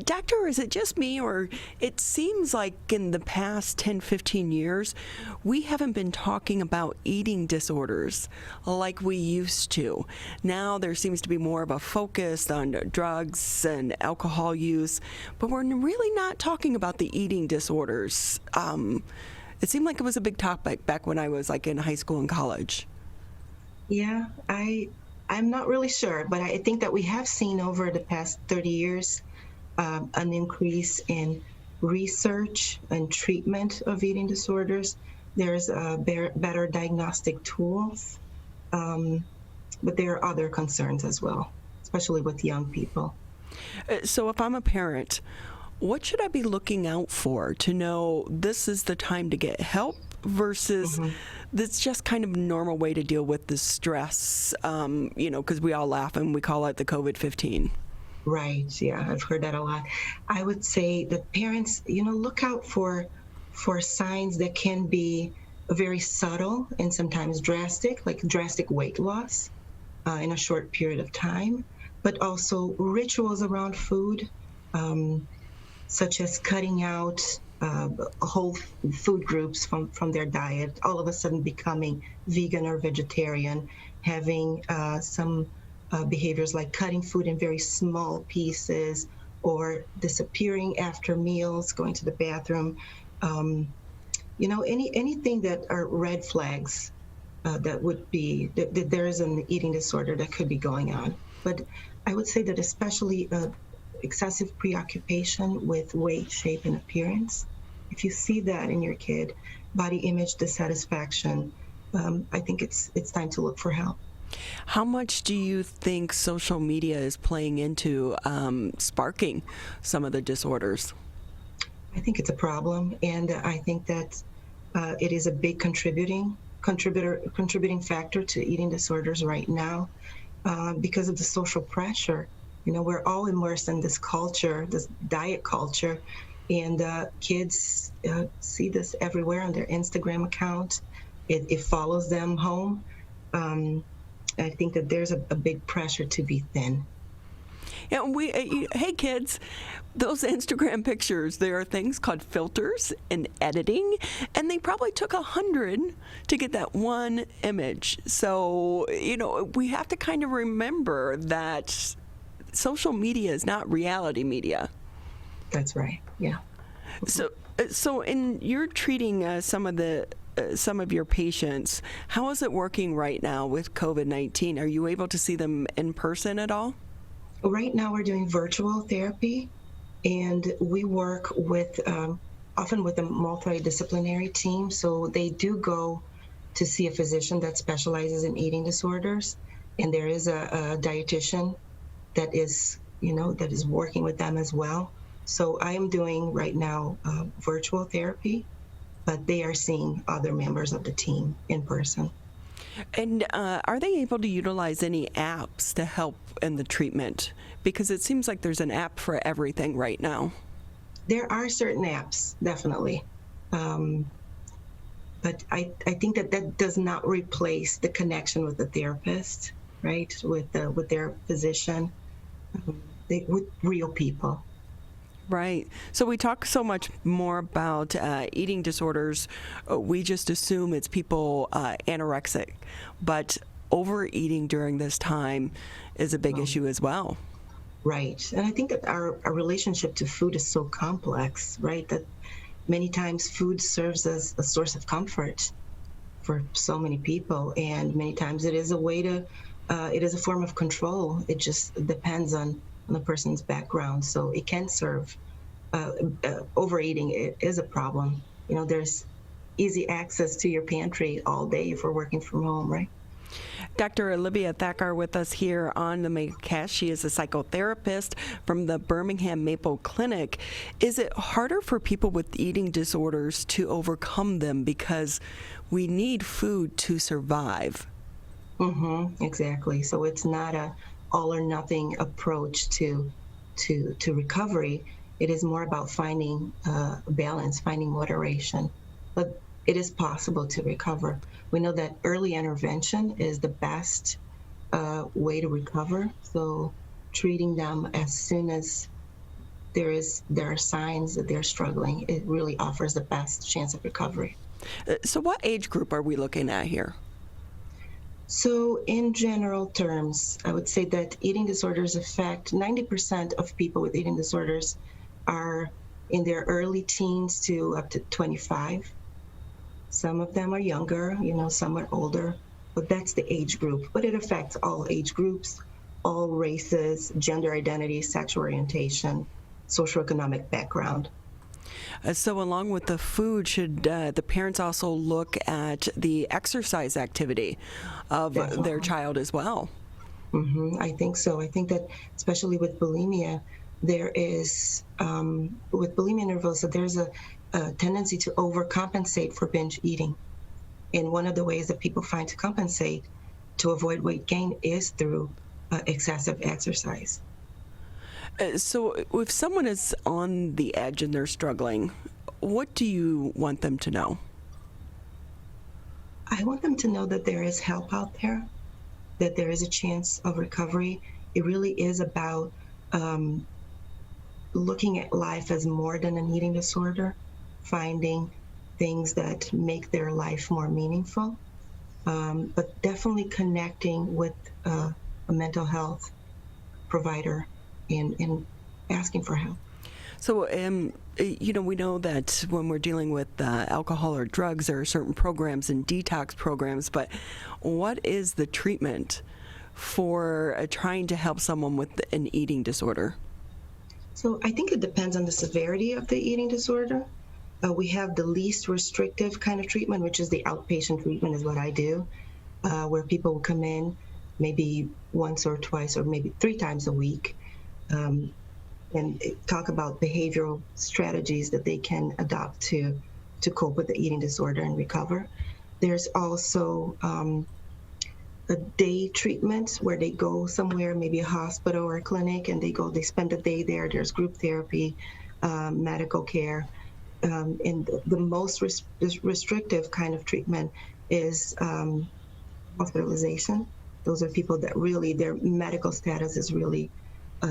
Doctor, is it just me, or it seems like in the past 10, 15 years, we haven't been talking about eating disorders like we used to. Now there seems to be more of a focus on drugs and alcohol use, but we're really not talking about the eating disorders. It seemed like it was a big topic back when I was like in high school and college. Yeah, I'm not really sure, but I think that we have seen over the past 30 years an increase in research and treatment of eating disorders. There's better diagnostic tools, but there are other concerns as well, especially with young people. So if I'm a parent, what should I be looking out for to know this is the time to get help versus that's just kind of a normal way to deal with the stress, because we all laugh and we call it the COVID-19. Right. Yeah, I've heard that a lot. I would say that parents, look out for signs that can be very subtle and sometimes drastic, like drastic weight loss in a short period of time, but also rituals around food, such as cutting out whole food groups from their diet, all of a sudden becoming vegan or vegetarian, having some behaviors like cutting food in very small pieces or disappearing after meals, going to the bathroom. Anything that are red flags that would be that there is an eating disorder that could be going on. But I would say that especially excessive preoccupation with weight, shape, and appearance. If you see that in your kid, body image dissatisfaction, I think it's time to look for help. How much do you think social media is playing into sparking some of the disorders? I think it's a problem, and I think that it is a big contributing factor to eating disorders right now because of the social pressure. We're all immersed in this culture, this diet culture, and kids see this everywhere on their Instagram account. It follows them home. I think that there's a big pressure to be thin. Yeah, hey kids, those Instagram pictures, there are things called filters and editing, and they probably took 100 to get that one image. So, we have to kind of remember that social media is not reality media. That's right, yeah. So you're treating some of your patients. How is it working right now with COVID-19? Are you able to see them in person at all? Right now we're doing virtual therapy, and we work with often with a multidisciplinary team. So they do go to see a physician that specializes in eating disorders, and there is a dietitian that is working with them as well. So I am doing right now virtual therapy, but they are seeing other members of the team in person. And are they able to utilize any apps to help in the treatment? Because it seems like there's an app for everything right now. There are certain apps, definitely. But I think that does not replace the connection with the therapist, right? With their physician, with real people. Right. So we talk so much more about eating disorders. We just assume it's people anorexic, but overeating during this time is a big issue as well. Right. And I think that our relationship to food is so complex, right? That many times food serves as a source of comfort for so many people. And many times it is a way to, it is a form of control. It just depends on the person's background. So it can serve, overeating is a problem. There's easy access to your pantry all day if we're working from home, right? Dr. Olivia Thakkar with us here on the Megacast. She is a psychotherapist from the Birmingham Maple Clinic. Is it harder for people with eating disorders to overcome them because we need food to survive? Exactly. So it's not a all or nothing approach to recovery. It is more about finding balance, finding moderation. But it is possible to recover. We know that early intervention is the best way to recover. So treating them as soon as there are signs that they're struggling, it really offers the best chance of recovery. So what age group are we looking at here? So in general terms, I would say that eating disorders affect 90% of people with eating disorders are in their early teens to up to 25. Some of them are younger, some are older, but that's the age group. But it affects all age groups, all races, gender identity, sexual orientation, socioeconomic background. So along with the food, should the parents also look at the exercise activity of their child as well? I think so. I think that especially with bulimia, there is, with bulimia nervosa, there's a tendency to overcompensate for binge eating. And one of the ways that people find to compensate to avoid weight gain is through excessive exercise. So if someone is on the edge and they're struggling, what do you want them to know? I want them to know that there is help out there, that there is a chance of recovery. It really is about looking at life as more than an eating disorder, finding things that make their life more meaningful, but definitely connecting with a mental health provider and asking for help. So we know that when we're dealing with alcohol or drugs, there are certain programs and detox programs, but what is the treatment for trying to help someone with an eating disorder? So I think it depends on the severity of the eating disorder. We have the least restrictive kind of treatment, which is the outpatient treatment, is what I do, where people will come in maybe once or twice or maybe 3 times a week, and talk about behavioral strategies that they can adopt to cope with the eating disorder and recover. There's also a day treatment where they go somewhere, maybe a hospital or a clinic, and they spend a day there. There's group therapy, medical care. And the most restrictive kind of treatment is hospitalization. Those are people that really, their medical status is really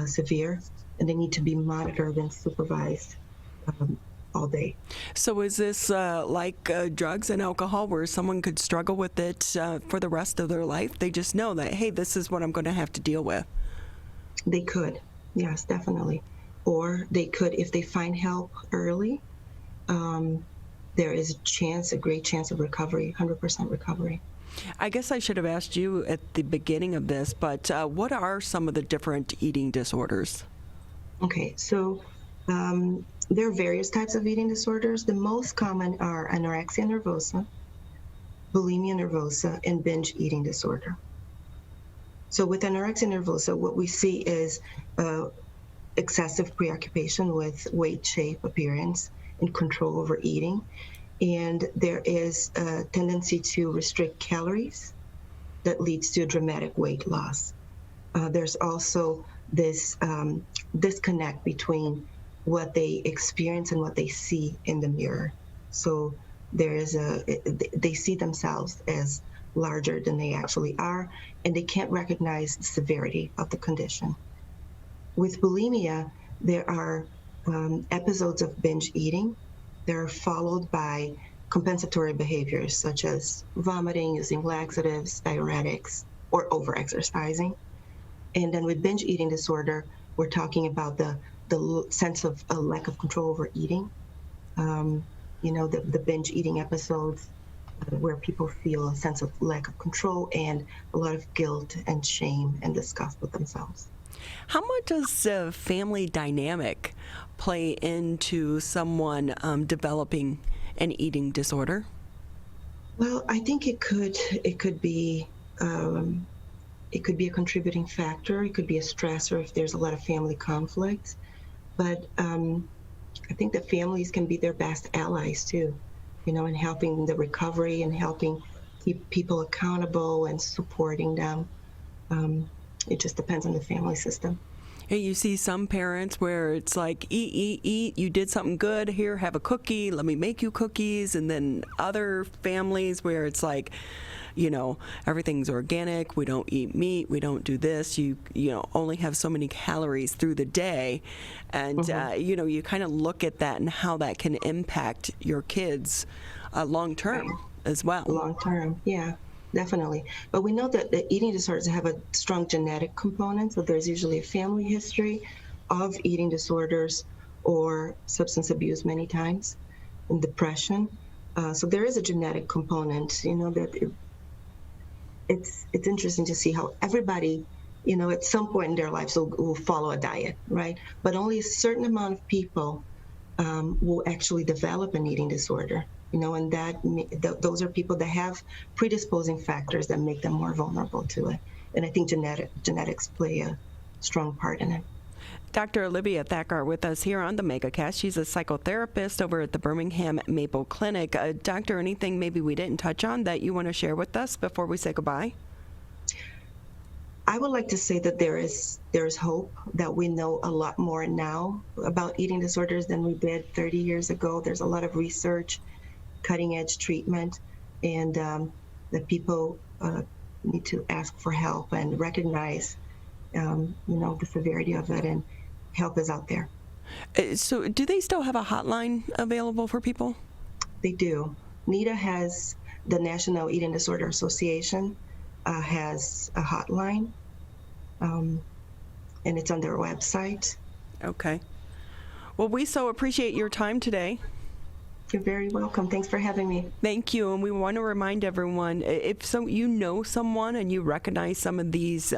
severe, and they need to be monitored and supervised all day. So is this like drugs and alcohol, where someone could struggle with it for the rest of their life? They just know that, hey, this is what I'm going to have to deal with. They could, yes, definitely. Or they could, if they find help early, there is a great chance of recovery, 100% recovery. I guess I should have asked you at the beginning of this, but what are some of the different eating disorders? Okay, so there are various types of eating disorders. The most common are anorexia nervosa, bulimia nervosa, and binge eating disorder. So with anorexia nervosa, what we see is excessive preoccupation with weight, shape, appearance, and control over eating. And there is a tendency to restrict calories that leads to a dramatic weight loss. There's also this disconnect between what they experience and what they see in the mirror. So there is they see themselves as larger than they actually are, and they can't recognize the severity of the condition. With bulimia, there are episodes of binge eating. They're followed by compensatory behaviors such as vomiting, using laxatives, diuretics, or overexercising. And then with binge eating disorder, we're talking about the sense of a lack of control over eating. The binge eating episodes where people feel a sense of lack of control and a lot of guilt and shame and disgust with themselves. How much does the family dynamic play into someone developing an eating disorder? Well, I think it could be a contributing factor. It could be a stressor if there's a lot of family conflict. But I think that families can be their best allies too, in helping the recovery and helping keep people accountable and supporting them. It just depends on the family system. And you see some parents where it's like, eat, you did something good, here, have a cookie, let me make you cookies. And then other families where it's like, everything's organic, we don't eat meat, we don't do this, you only have so many calories through the day. And, you kind of look at that and how that can impact your kids long term as well. Long term, yeah. Definitely. But we know that the eating disorders have a strong genetic component. So there's usually a family history of eating disorders or substance abuse many times, and depression. So there is a genetic component, that it's interesting to see how everybody, at some point in their lives will follow a diet, right? But only a certain amount of people will actually develop an eating disorder. And those are people that have predisposing factors that make them more vulnerable to it. And I think genetics play a strong part in it. Dr. Olivia Thakkar with us here on the Megacast. She's a psychotherapist over at the Birmingham Maple Clinic. Doctor, anything maybe we didn't touch on that you want to share with us before we say goodbye? I would like to say that there is hope, that we know a lot more now about eating disorders than we did 30 years ago. There's a lot of research, cutting-edge treatment, and that people need to ask for help and recognize, the severity of it, and help is out there. So do they still have a hotline available for people? They do. NEDA has, the National Eating Disorder Association has a hotline, and it's on their website. Okay. Well, we so appreciate your time today. You're very welcome. Thanks for having me. Thank you. And we want to remind everyone, if you know someone and you recognize some of these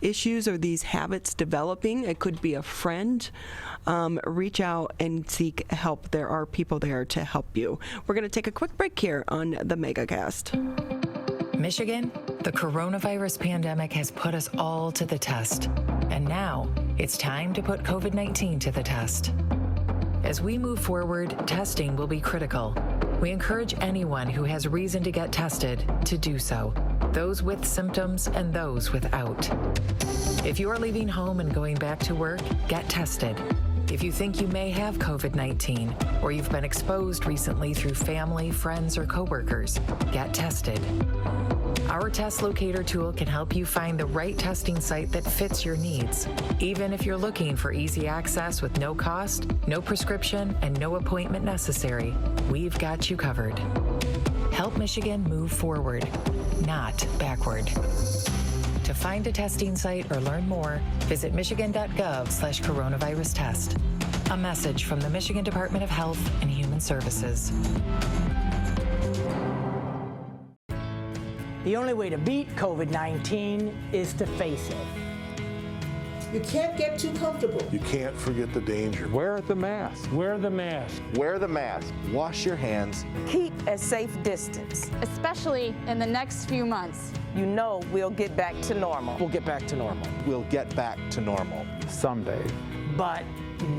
issues or these habits developing, it could be a friend, reach out and seek help. There are people there to help you. We're going to take a quick break here on the Megacast. Michigan, the coronavirus pandemic has put us all to the test. And now it's time to put COVID-19 to the test. As we move forward, testing will be critical. We encourage anyone who has reason to get tested to do so, those with symptoms and those without. If you are leaving home and going back to work, get tested. If you think you may have COVID-19 or you've been exposed recently through family, friends, or coworkers, get tested. Our test locator tool can help you find the right testing site that fits your needs. Even if you're looking for easy access with no cost, no prescription, and no appointment necessary, we've got you covered. Help Michigan move forward, not backward. To find a testing site or learn more, visit michigan.gov/coronavirus test. A message from the Michigan Department of Health and Human Services. The only way to beat COVID-19 is to face it. You can't get too comfortable. You can't forget the danger. Wear the mask. Wear the mask. Wear the mask. Wash your hands. Keep a safe distance. Especially in the next few months. You know we'll get back to normal. We'll get back to normal. We'll get back to normal. Someday. But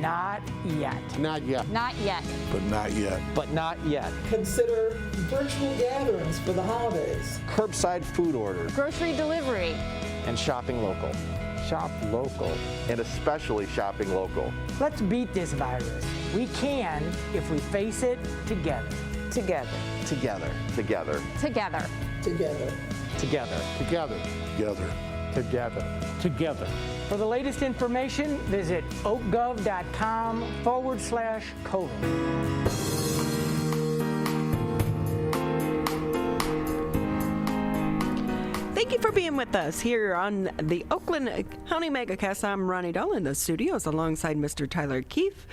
not yet. Not yet. Not yet. But not yet. But not yet. Consider virtual gatherings for the holidays. Curbside food orders. Grocery delivery. And shopping local. Shop local. And especially shopping local. Let's beat this virus. We can if we face it together. Together. Together. Together. Together. Together. Together. Together. Together. Together. Together. For the latest information, visit oakgov.com/COVID. Thank you for being with us here on the Oakland County Megacast. I'm Ronnie Dahl in the studios alongside Mr. Tyler Keefe.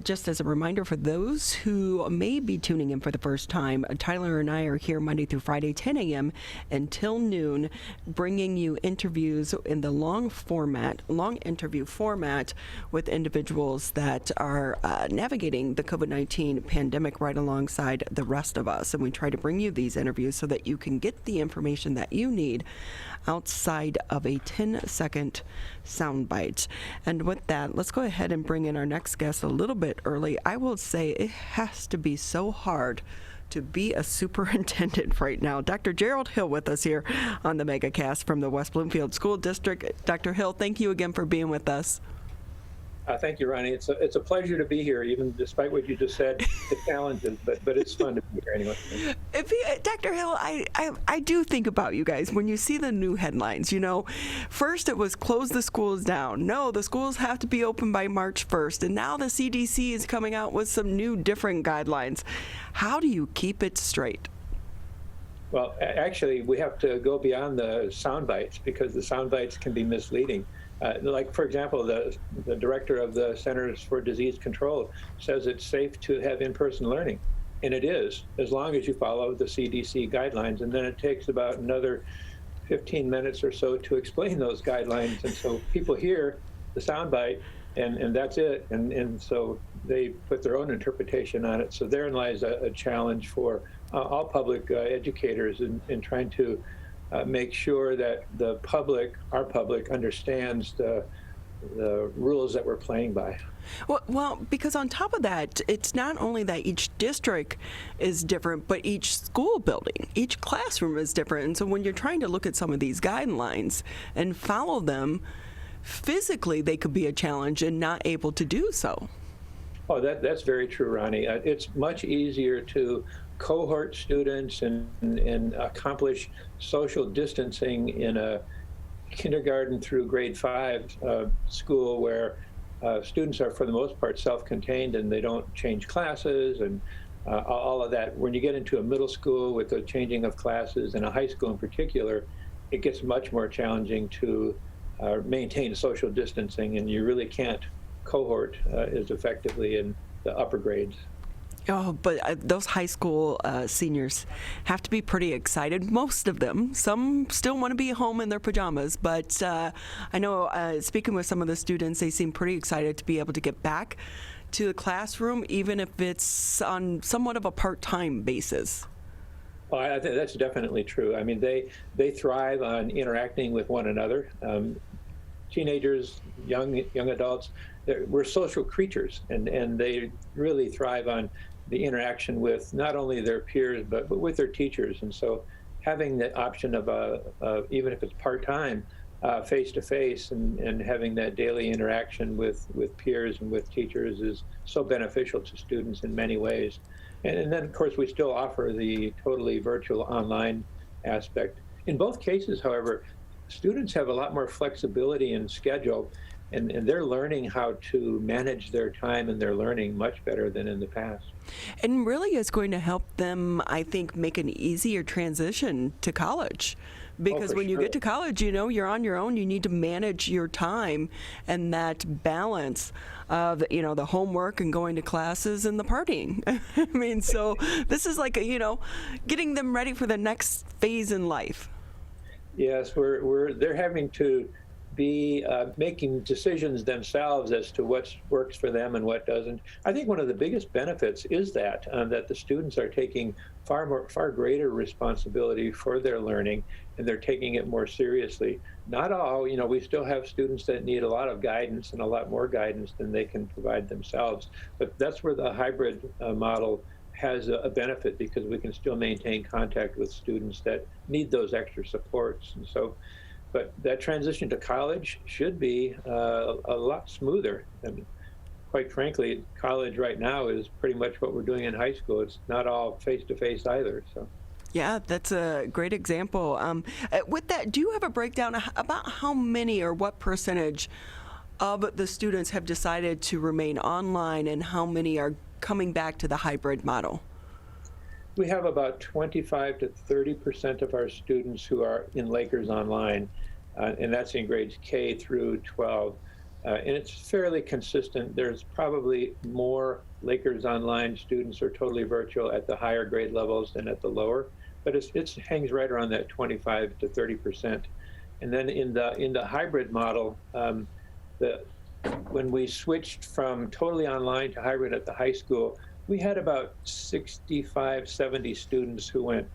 Just as a reminder for those who may be tuning in for the first time, Tyler and I are here Monday through Friday, 10 a.m. until noon, bringing you interviews in the long interview format with individuals that are navigating the COVID-19 pandemic right alongside the rest of us. And we try to bring you these interviews so that you can get the information that you need outside of a 10-second soundbite. And with that, let's go ahead and bring in our next guest a little bit early. I will say it has to be so hard to be a superintendent right now. Dr. Gerald Hill with us here on the Megacast from the West Bloomfield School District. Dr. Hill, thank you again for being with us. Thank you, Ronnie. It's a pleasure to be here, even despite what you just said, the challenges, but it's fun to be here anyway. Dr. Hill, I do think about you guys when you see the new headlines. You know, first it was close the schools down. No, the schools have to be open by March 1st. And now the CDC is coming out with some new different guidelines. How do you keep it straight? Well, actually, we have to go beyond the sound bites because the sound bites can be misleading. Like, for example, the director of the Centers for Disease Control says it's safe to have in-person learning. And it is, as long as you follow the CDC guidelines. And then it takes about another 15 minutes or so to explain those guidelines. And so people hear the soundbite, and that's it. And so they put their own interpretation on it. So therein lies a challenge for all public educators in trying to make sure that our public understands the rules that we're playing by. Well, because on top of that, it's not only that each district is different, but each school building, each classroom is different. And so when you're trying to look at some of these guidelines and follow them, physically they could be a challenge and not able to do so. Oh, that's very true, Ronnie. It's much easier to cohort students and accomplish social distancing in a kindergarten through grade 5 school where students are, for the most part, self-contained and they don't change classes and all of that. When you get into a middle school with the changing of classes and a high school in particular, it gets much more challenging to maintain social distancing, and you really can't cohort is effectively in the upper grades. Oh, but those high school seniors have to be pretty excited. Most of them. Some still want to be home in their pajamas, but I know speaking with some of the students, they seem pretty excited to be able to get back to the classroom, even if it's on somewhat of a part-time basis. Well, I think that's definitely true. I mean, they thrive on interacting with one another. Teenagers, young adults, we're social creatures, and they really thrive on the interaction with not only their peers but with their teachers. And so having the option of even if it's part-time, face-to-face, and having that daily interaction with peers and with teachers is so beneficial to students in many ways. And then, of course, we still offer the totally virtual online aspect. In both cases, however, students have a lot more flexibility in schedule, and they're learning how to manage their time and their learning much better than in the past. And really is going to help them, I think, make an easier transition to college. Because when you get to college, you're on your own. You need to manage your time and that balance of, the homework and going to classes and the partying. I mean, so this is like, getting them ready for the next phase in life. Yes, they're having to be making decisions themselves as to what works for them and what doesn't. I think one of the biggest benefits is that the students are taking far greater responsibility for their learning, and they're taking it more seriously. Not all, we still have students that need a lot of guidance and a lot more guidance than they can provide themselves. But that's where the hybrid model has a benefit, because we can still maintain contact with students that need those extra supports. And so, but that transition to college should be a lot smoother. I mean, quite frankly, college right now is pretty much what we're doing in high school. It's not all face-to-face either. So. Yeah, that's a great example. With that, do you have a breakdown about how many or what percentage of the students have decided to remain online, and how many are coming back to the hybrid model? We have about 25 to 30% of our students who are in Lakers Online, and that's in grades K through 12. And it's fairly consistent. There's probably more Lakers Online students or totally virtual at the higher grade levels than at the lower, but it hangs right around that 25 to 30%. And then in the hybrid model, when we switched from totally online to hybrid at the high school, we had about 65, 70 students who went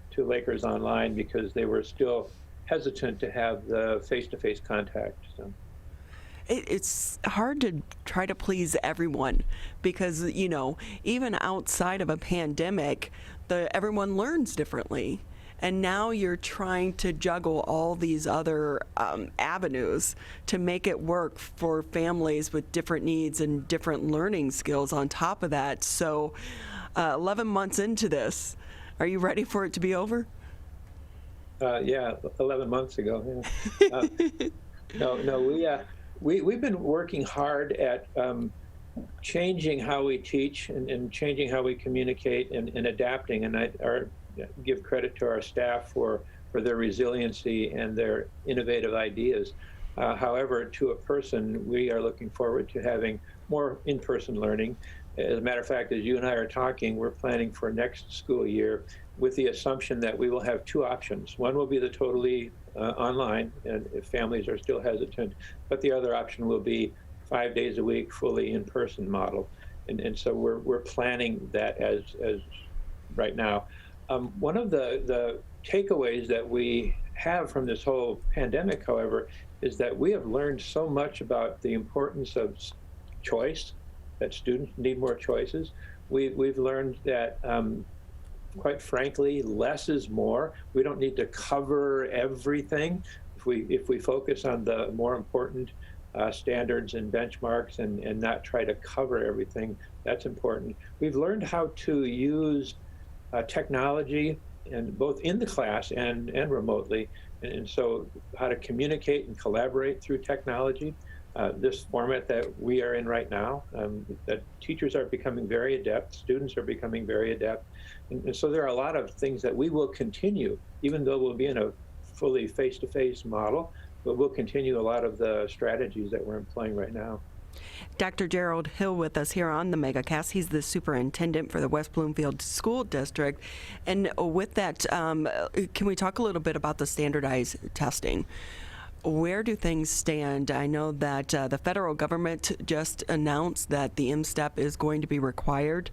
to Lakers Online because they were still hesitant to have the face-to-face contact. So. It's hard to try to please everyone because, even outside of a pandemic, everyone learns differently. And now you're trying to juggle all these other avenues to make it work for families with different needs and different learning skills on top of that. So 11 months into this, are you ready for it to be over? Yeah, 11 months ago. Yeah. No, we've been working hard at changing how we teach and changing how we communicate and adapting. And I give credit to our staff for their resiliency and their innovative ideas. However, to a person, we are looking forward to having more in-person learning. As a matter of fact, as you and I are talking, we're planning for next school year with the assumption that we will have two options. One will be the totally online, and if families are still hesitant, but the other option will be 5 days a week, fully in-person model. And so we're planning that as right now. One of the takeaways that we have from this whole pandemic, however, is that we have learned so much about the importance of choice, that students need more choices. We've learned that, quite frankly, less is more. We don't need to cover everything. If we focus on the more important standards and benchmarks and not try to cover everything, that's important. We've learned how to use technology, and both in the class and remotely, and so how to communicate and collaborate through technology. This format that we are in right now, that teachers are becoming very adept, students are becoming very adept, and so there are a lot of things that we will continue, even though we'll be in a fully face-to-face model, but we'll continue a lot of the strategies that we're employing right now. Dr. Gerald Hill with us here on the Megacast. He's the superintendent for the West Bloomfield School District. And with that, can we talk a little bit about the standardized testing? Where do things stand? I know that the federal government just announced that the M-STEP is going to be required.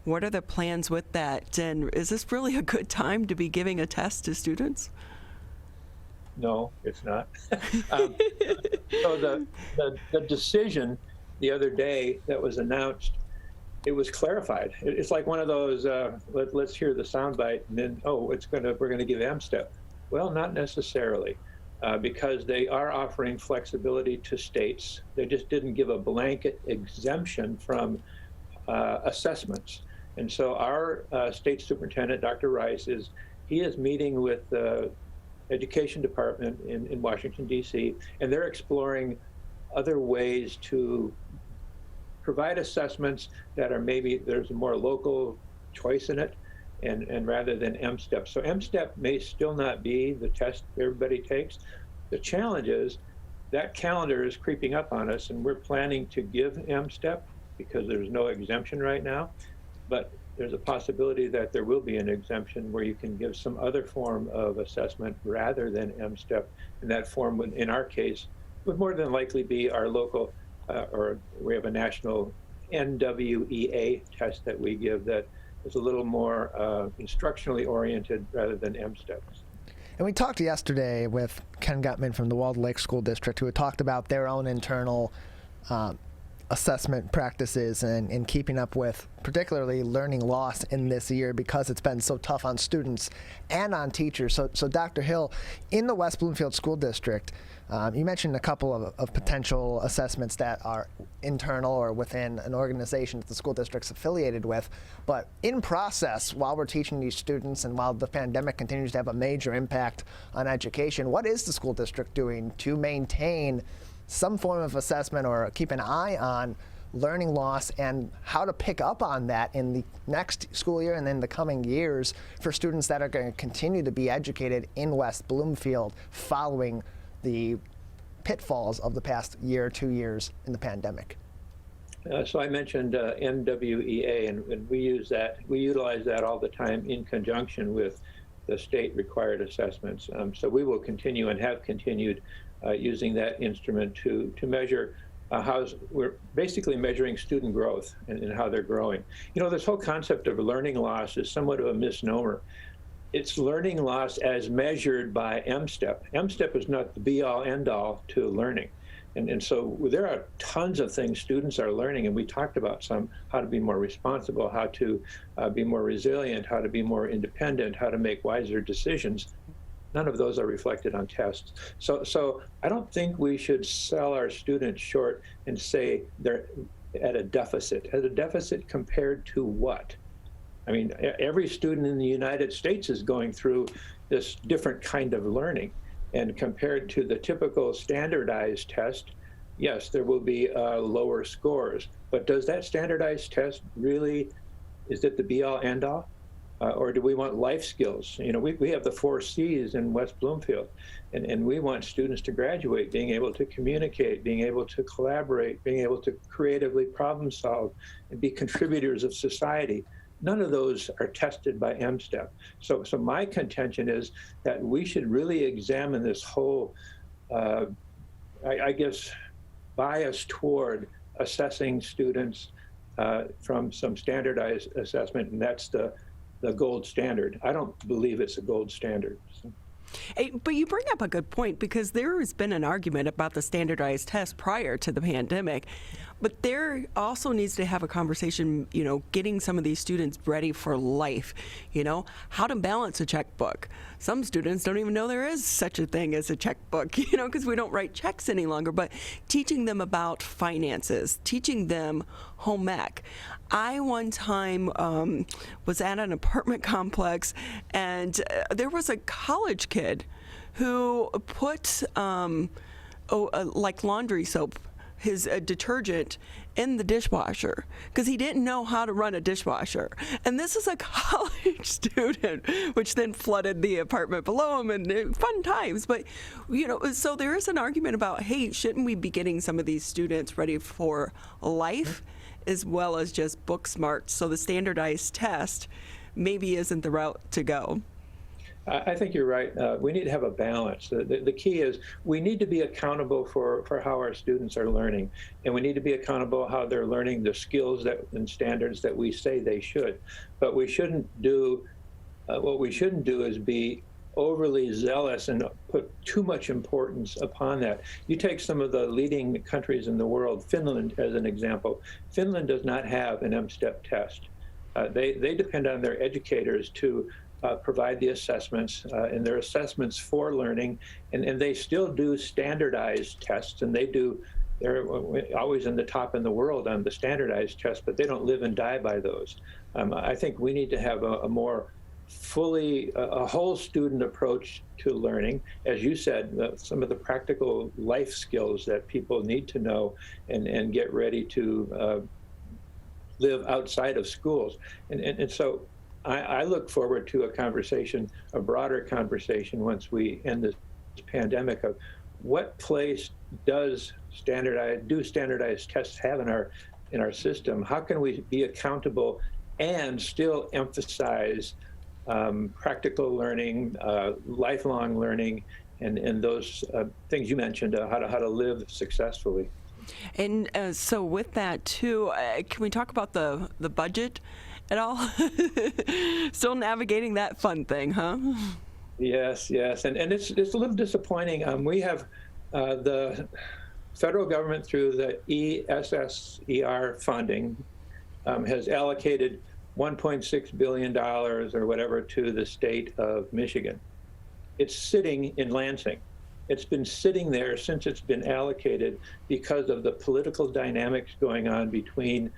What are the plans with that? And is this really a good time to be giving a test to students? No, it's not. So the decision the other day that was announced, it was clarified. It's like one of those, let's hear the soundbite and then, we're going to give M-STEP. Well, not necessarily. Because they are offering flexibility to states. They just didn't give a blanket exemption from assessments. And so our state superintendent, Dr. Rice, he is meeting with the education department in Washington, D.C., and they're exploring other ways to provide assessments that are maybe there's a more local choice in it. And rather than M-STEP. So M-STEP may still not be the test everybody takes. The challenge is that calendar is creeping up on us, and we're planning to give M-STEP because there's no exemption right now. But there's a possibility that there will be an exemption where you can give some other form of assessment rather than M-STEP. And that form would, in our case, would more than likely be our local, or we have a national NWEA test that we give that is a little more instructionally oriented rather than M-STEPs. And we talked yesterday with Ken Gutman from the Walled Lake School District, who had talked about their own internal assessment practices and keeping up with particularly learning loss in this year because it's been so tough on students and on teachers. So Dr. Hill, in the West Bloomfield School District, you mentioned a couple of potential assessments that are internal or within an organization that the school district's affiliated with. But in process, while we're teaching these students and while the pandemic continues to have a major impact on education, what is the school district doing to maintain some form of assessment or keep an eye on learning loss and how to pick up on that in the next school year and then the coming years for students that are going to continue to be educated in West Bloomfield following the pitfalls of the past year or 2 years in the pandemic? So I mentioned NWEA, and we utilize that all the time in conjunction with the state required assessments. So we will continue and have continued using that instrument to measure we're basically measuring student growth and how they're growing. You know, this whole concept of learning loss is somewhat of a misnomer. It's learning loss as measured by M-STEP. M-STEP is not the be-all, end-all to learning. And so there are tons of things students are learning, and we talked about some, how to be more responsible, how to be more resilient, how to be more independent, how to make wiser decisions. None of those are reflected on tests. So I don't think we should sell our students short and say they're at a deficit. At a deficit compared to what? I mean, every student in the United States is going through this different kind of learning. And compared to the typical standardized test, yes, there will be lower scores. But does that standardized test really, is it the be-all, end-all? Or do we want life skills? You know, we have the 4 C's in West Bloomfield, and we want students to graduate being able to communicate, being able to collaborate, being able to creatively problem solve, and be contributors of society. None of those are tested by M-STEP. So my contention is that we should really examine this whole, I guess, bias toward assessing students from some standardized assessment, and that's the gold standard. I don't believe it's a gold standard. Hey, but you bring up a good point, because there has been an argument about the standardized test prior to the pandemic, but there also needs to have a conversation, you know, getting some of these students ready for life, you know, how to balance a checkbook. Some students don't even know there is such a thing as a checkbook, you know, because we don't write checks any longer, but teaching them about finances, teaching them home ec. I one time was at an apartment complex, and there was a college kid who put like laundry soap his detergent in the dishwasher because he didn't know how to run a dishwasher. And this is a college student, which then flooded the apartment below him, and fun times. But, so there is an argument about, hey, shouldn't we be getting some of these students ready for life as well as just book smart? So the standardized test maybe isn't the route to go. I think you're right. We need to have a balance. The key is we need to be accountable for how our students are learning, and we need to be accountable how they're learning the skills and standards that we say they should. But we shouldn't do, what we shouldn't do is be overly zealous and put too much importance upon that. You take some of the leading countries in the world, Finland as an example. Finland does not have an M-STEP test. They depend on their educators to provide the assessments, and their assessments for learning, and they still do standardized tests, and they're always in the top in the world on the standardized tests, but they don't live and die by those. I think we need to have a more a whole student approach to learning. As you said, some of the practical life skills that people need to know and get ready to live outside of schools. And so I look forward to a broader conversation once we end this pandemic of what place do standardized tests have in our system? How can we be accountable and still emphasize practical learning, lifelong learning, and those things you mentioned, how to live successfully? And so with that too, can we talk about the budget at all? Still navigating that fun thing, huh? Yes, and it's a little disappointing. We have the federal government through the ESSER funding has allocated $1.6 billion or whatever to the state of Michigan. It's sitting in Lansing. It's been sitting there since it's been allocated because of the political dynamics going on between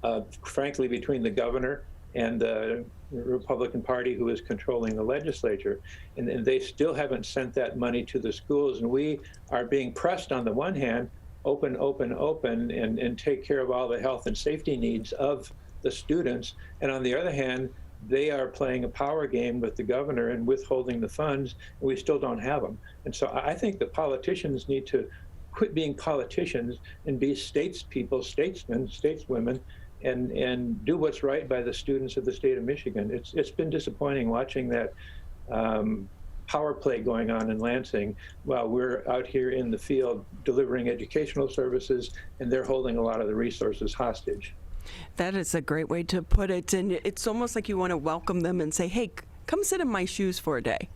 the governor and the Republican Party who is controlling the legislature. And they still haven't sent that money to the schools. And we are being pressed on the one hand, open, and take care of all the health and safety needs of the students. And on the other hand, they are playing a power game with the governor and withholding the funds, and we still don't have them. And so I think the politicians need to quit being politicians and be statesmen, stateswomen, and do what's right by the students of the state of Michigan. It's been disappointing watching that power play going on in Lansing while we're out here in the field delivering educational services, and they're holding a lot of the resources hostage. That is a great way to put it. And it's almost like you want to welcome them and say, hey, come sit in my shoes for a day.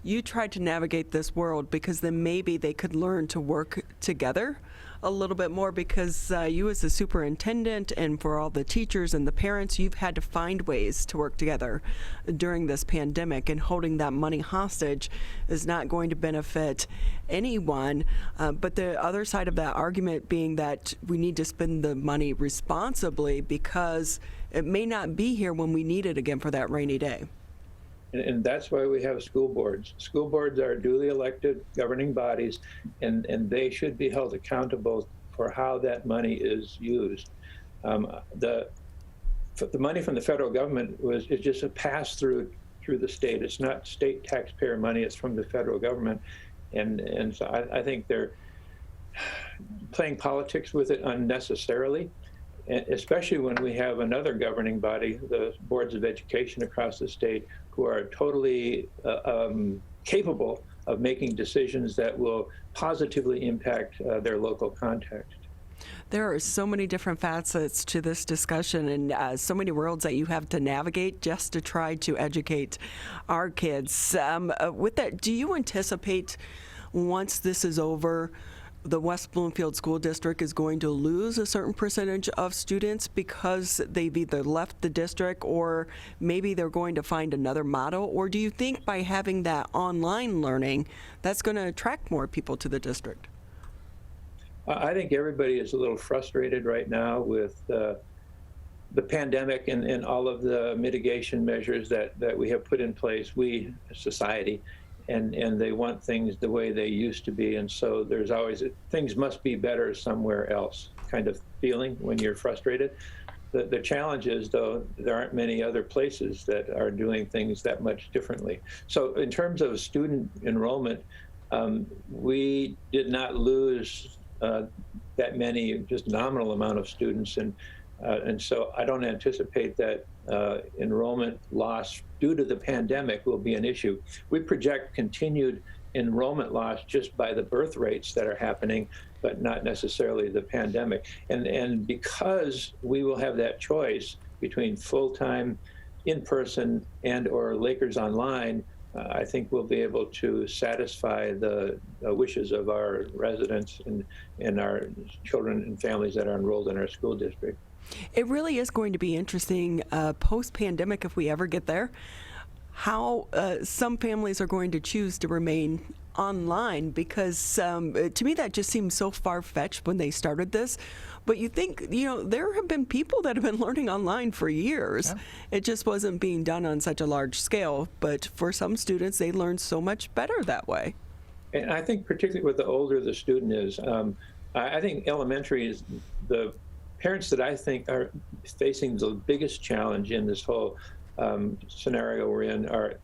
You try to navigate this world, because then maybe they could learn to work together a little bit more, because you as the superintendent and for all the teachers and the parents, you've had to find ways to work together during this pandemic, and holding that money hostage is not going to benefit anyone. But the other side of that argument being that we need to spend the money responsibly, because it may not be here when we need it again for that rainy day. And that's why we have school boards. School boards are duly elected governing bodies, and they should be held accountable for how that money is used. The money from the federal government is just a pass-through through the state. It's not state taxpayer money, it's from the federal government. And so I think they're playing politics with it unnecessarily, especially when we have another governing body, the boards of education across the state, who are totally capable of making decisions that will positively impact their local context. There are so many different facets to this discussion, and so many worlds that you have to navigate just to try to educate our kids. With that, do you anticipate once this is over, the West Bloomfield School District is going to lose a certain percentage of students because they've either left the district, or maybe they're going to find another model? Or do you think by having that online learning, that's going to attract more people to the district? I think everybody is a little frustrated right now with the pandemic and all of the mitigation measures that we have put in place, we, society. and they want things the way they used to be. And so there's always, things must be better somewhere else kind of feeling when you're frustrated. The challenge is, though, there aren't many other places that are doing things that much differently. So in terms of student enrollment, we did not lose that many, just nominal amount of students. And so I don't anticipate that enrollment loss due to the pandemic will be an issue. We project continued enrollment loss just by the birth rates that are happening, but not necessarily the pandemic. And because we will have that choice between full-time, in-person, and or Lakers online, I think we'll be able to satisfy the wishes of our residents and our children and families that are enrolled in our school district. It really is going to be interesting post-pandemic, if we ever get there, how some families are going to choose to remain online, because to me that just seems so far-fetched when they started this. But you think, there have been people that have been learning online for years. Yeah. It just wasn't being done on such a large scale. But for some students, they learn so much better that way. And I think particularly with the older the student is, I think elementary is the parents that I think are facing the biggest challenge in this whole scenario we're in are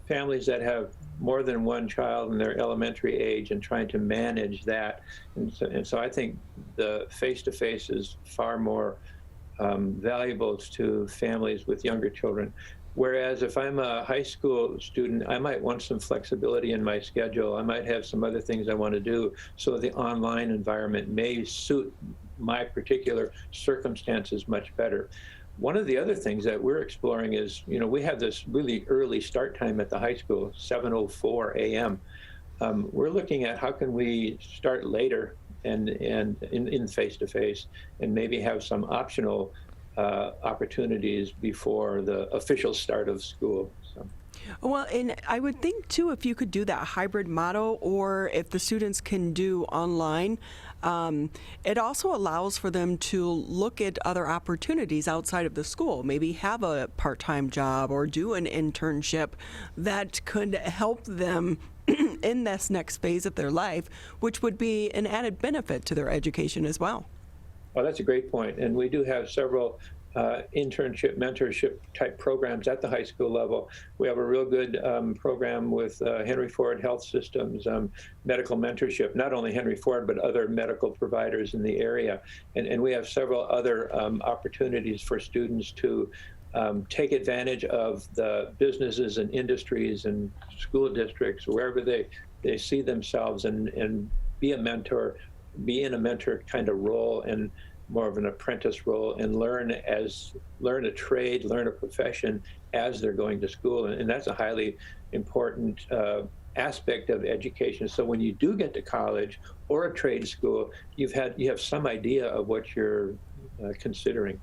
families that have more than one child in their elementary age and trying to manage that. And so I think the face-to-face is far more valuable to families with younger children. Whereas if I'm a high school student, I might want some flexibility in my schedule. I might have some other things I want to do. So the online environment may suit my particular circumstances much better. One of the other things that we're exploring is, we have this really early start time at the high school, 7:04 a.m. We're looking at how can we start later and in face-to-face, and maybe have some optional opportunities before the official start of school. So. Well, and I would think, too, if you could do that hybrid model, or if the students can do online, it also allows for them to look at other opportunities outside of the school, maybe have a part-time job or do an internship that could help them in this next phase of their life, which would be an added benefit to their education as well. Well, that's a great point. And we do have several internship, mentorship type programs at the high school level. We have a real good program with Henry Ford Health Systems, medical mentorship, not only Henry Ford, but other medical providers in the area. And we have several other opportunities for students to take advantage of the businesses and industries and school districts, wherever they see themselves, and be a mentor, be in a mentor kind of role, and more of an apprentice role, and learn a trade, learn a profession as they're going to school. And that's a highly important aspect of education. So when you do get to college or a trade school, you have some idea of what you're considering.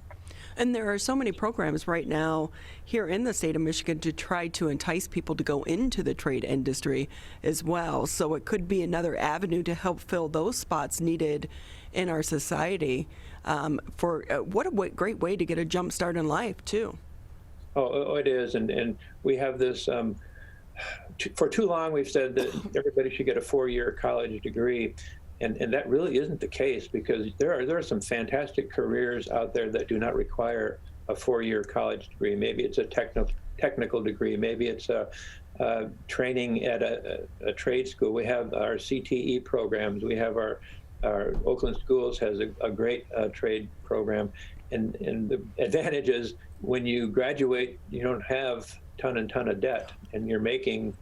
And there are so many programs right now here in the state of Michigan to try to entice people to go into the trade industry as well. So it could be another avenue to help fill those spots needed in our society. What a great way to get a jump start in life, too. Oh, it is. And we have this, for too long we've said that everybody should get a 4-year college degree. And that really isn't the case, because there are some fantastic careers out there that do not require a 4-year college degree. Maybe it's a technical degree. Maybe it's a training at a trade school. We have our CTE programs. We have our Oakland Schools has a great trade program. And the advantage is when you graduate, you don't have ton of debt, and you're making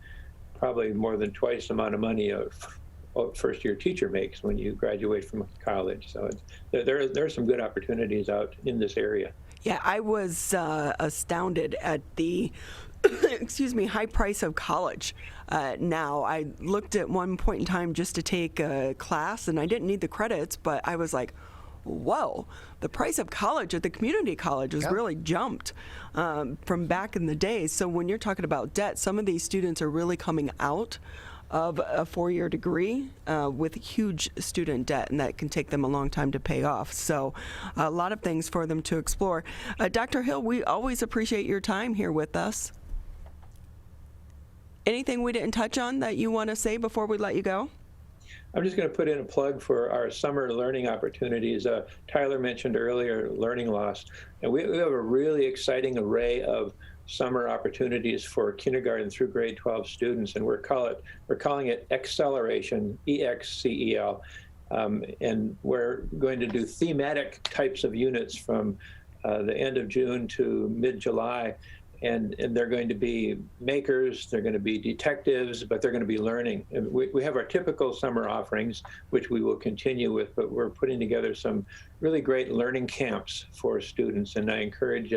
probably more than twice the amount of money a first-year teacher makes when you graduate from college. So there are some good opportunities out in this area. Yeah, I was astounded at the high price of college. Now, I looked at one point in time just to take a class, and I didn't need the credits, but I was like, whoa, the price of college at the community college has really jumped from back in the day. So when you're talking about debt, some of these students are really coming out of a 4-year degree with huge student debt, and that can take them a long time to pay off. So a lot of things for them to explore. Dr. Hill, we always appreciate your time here with us. Anything we didn't touch on that you want to say before we let you go? I'm just going to put in a plug for our summer learning opportunities. Tyler mentioned earlier learning loss, and we have a really exciting array of summer opportunities for kindergarten through grade 12 students, and we're calling it Acceleration, EXCEL, and we're going to do thematic types of units from the end of June to mid-July. And they're going to be makers, they're going to be detectives, but they're going to be learning. And we have our typical summer offerings, which we will continue with, but we're putting together some really great learning camps for students. And I encourage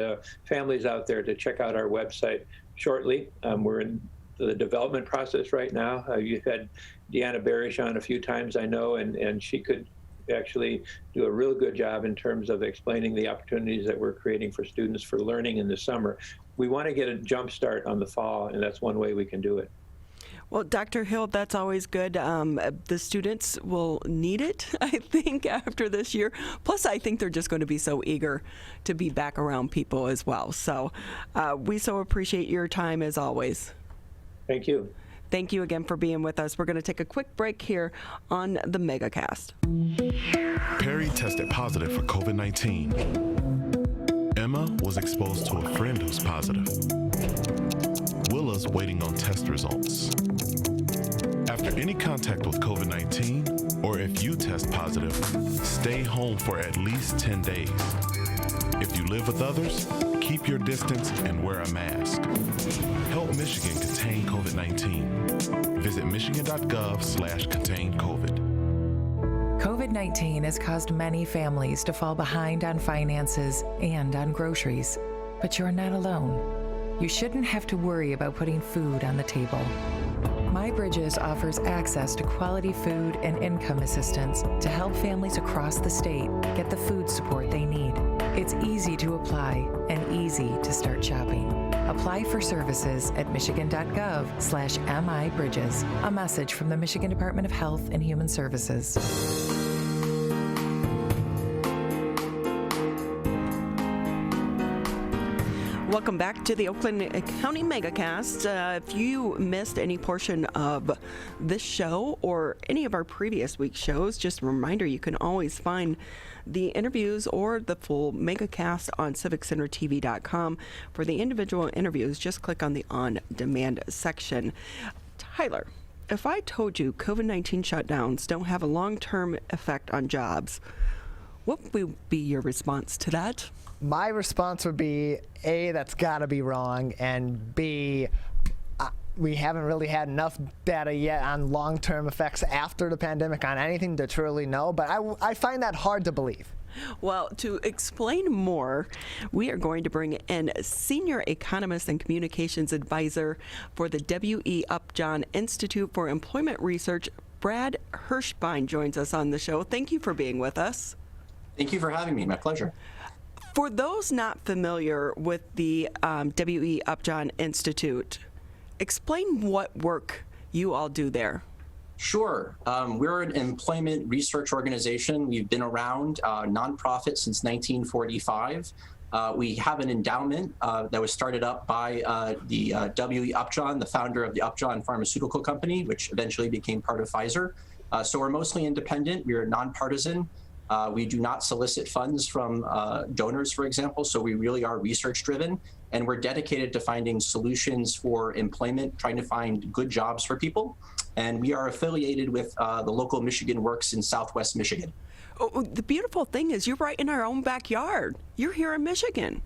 families out there to check out our website shortly. We're in the development process right now. You've had Deanna Barish on a few times, I know, and she could actually do a real good job in terms of explaining the opportunities that we're creating for students for learning in the summer. We want to get a jump start on the fall, and that's one way we can do it. Well, Dr. Hill, that's always good. The students will need it, I think, after this year. Plus, I think they're just going to be so eager to be back around people as well. So we so appreciate your time as always. Thank you. Thank you again for being with us. We're going to take a quick break here on the Megacast. Perry tested positive for COVID-19. Emma was exposed to a friend who's positive. Willa's waiting on test results. After any contact with COVID-19, or if you test positive, stay home for at least 10 days. If you live with others, keep your distance and wear a mask. Help Michigan contain COVID-19. Visit michigan.gov/containcovid. COVID-19 has caused many families to fall behind on finances and on groceries. But you're not alone. You shouldn't have to worry about putting food on the table. MyBridges offers access to quality food and income assistance to help families across the state get the food support they need. It's easy to apply and easy to start shopping. Apply for services at michigan.gov/MIBridges. A message from the Michigan Department of Health and Human Services. Welcome back to the Oakland County Megacast. If you missed any portion of this show or any of our previous week's shows, just a reminder, you can always find the interviews or the full Megacast on civiccentertv.com. For the individual interviews, just click on the on-demand section. Tyler, if I told you COVID-19 shutdowns don't have a long-term effect on jobs, what would be your response to that? My response would be, A, that's got to be wrong, and B, we haven't really had enough data yet on long-term effects after the pandemic on anything to truly know, but I find that hard to believe. Well, to explain more, we are going to bring in Senior Economist and Communications Advisor for the W.E. Upjohn Institute for Employment Research. Brad Hershbein joins us on the show. Thank you for being with us. Thank you for having me. My pleasure. For those not familiar with the W.E. Upjohn Institute, explain what work you all do there. Sure. We're an employment research organization. We've been around, nonprofit since 1945. We have an endowment that was started up by the W.E. Upjohn, the founder of the Upjohn Pharmaceutical Company, which eventually became part of Pfizer. So we're mostly independent. We're nonpartisan. We do not solicit funds from donors, for example, so we really are research-driven, and we're dedicated to finding solutions for employment, trying to find good jobs for people, and we are affiliated with the local Michigan Works in Southwest Michigan. Oh, the beautiful thing is you're right in our own backyard. You're here in Michigan.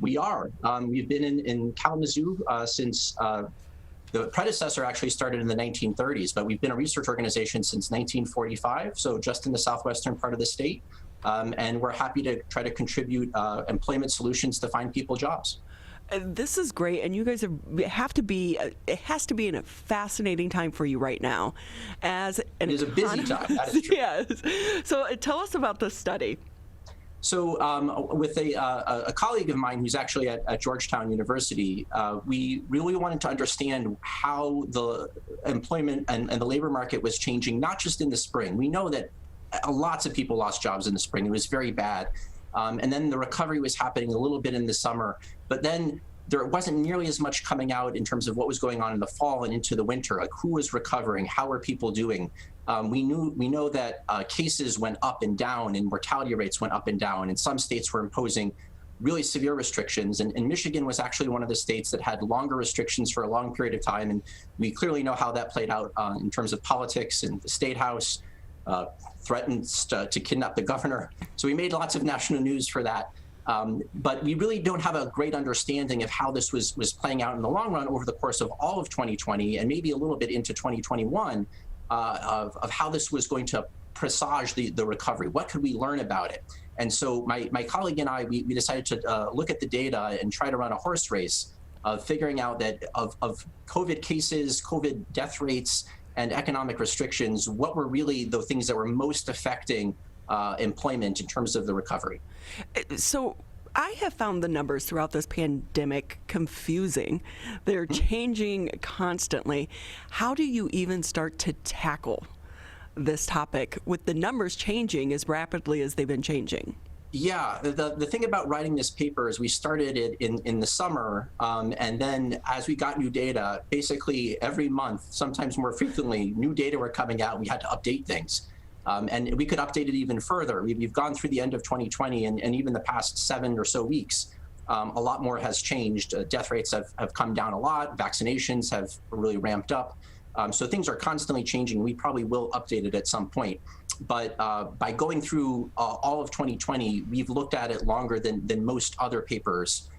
We are. We've been in Kalamazoo since the predecessor actually started in the 1930s, but we've been a research organization since 1945, so just in the southwestern part of the state. And we're happy to try to contribute employment solutions to find people jobs. This is great, and you guys it has to be in a fascinating time for you right now. It is a busy time, that is true. Yes. So tell us about this study. So with a colleague of mine who's actually at Georgetown University, we really wanted to understand how the employment and the labor market was changing, not just in the spring. We know that lots of people lost jobs in the spring. It was very bad. And then the recovery was happening a little bit in the summer. But then there wasn't nearly as much coming out in terms of what was going on in the fall and into the winter, like who was recovering, how are people doing. We know that cases went up and down and mortality rates went up and down, and some states were imposing really severe restrictions. And Michigan was actually one of the states that had longer restrictions for a long period of time. And we clearly know how that played out in terms of politics, and the state house threatened to kidnap the governor. So we made lots of national news for that. But we really don't have a great understanding of how this was playing out in the long run over the course of all of 2020 and maybe a little bit into 2021 of how this was going to presage the recovery. What could we learn about it? And so my colleague and I, we decided to look at the data and try to run a horse race of figuring out that of COVID cases, COVID death rates, and economic restrictions, what were really the things that were most affecting employment in terms of the recovery. So I have found the numbers throughout this pandemic confusing. They're changing constantly. How do you even start to tackle this topic with the numbers changing as rapidly as they've been changing? Yeah, the thing about writing this paper is we started it in the summer, and then as we got new data, basically every month, sometimes more frequently, new data were coming out, and we had to update things. And we could update it even further. We've gone through the end of 2020 and even the past 7 or so weeks, a lot more has changed. Death rates have come down a lot. Vaccinations have really ramped up. So things are constantly changing. We probably will update it at some point. But by going through all of 2020, we've looked at it longer than most other papers,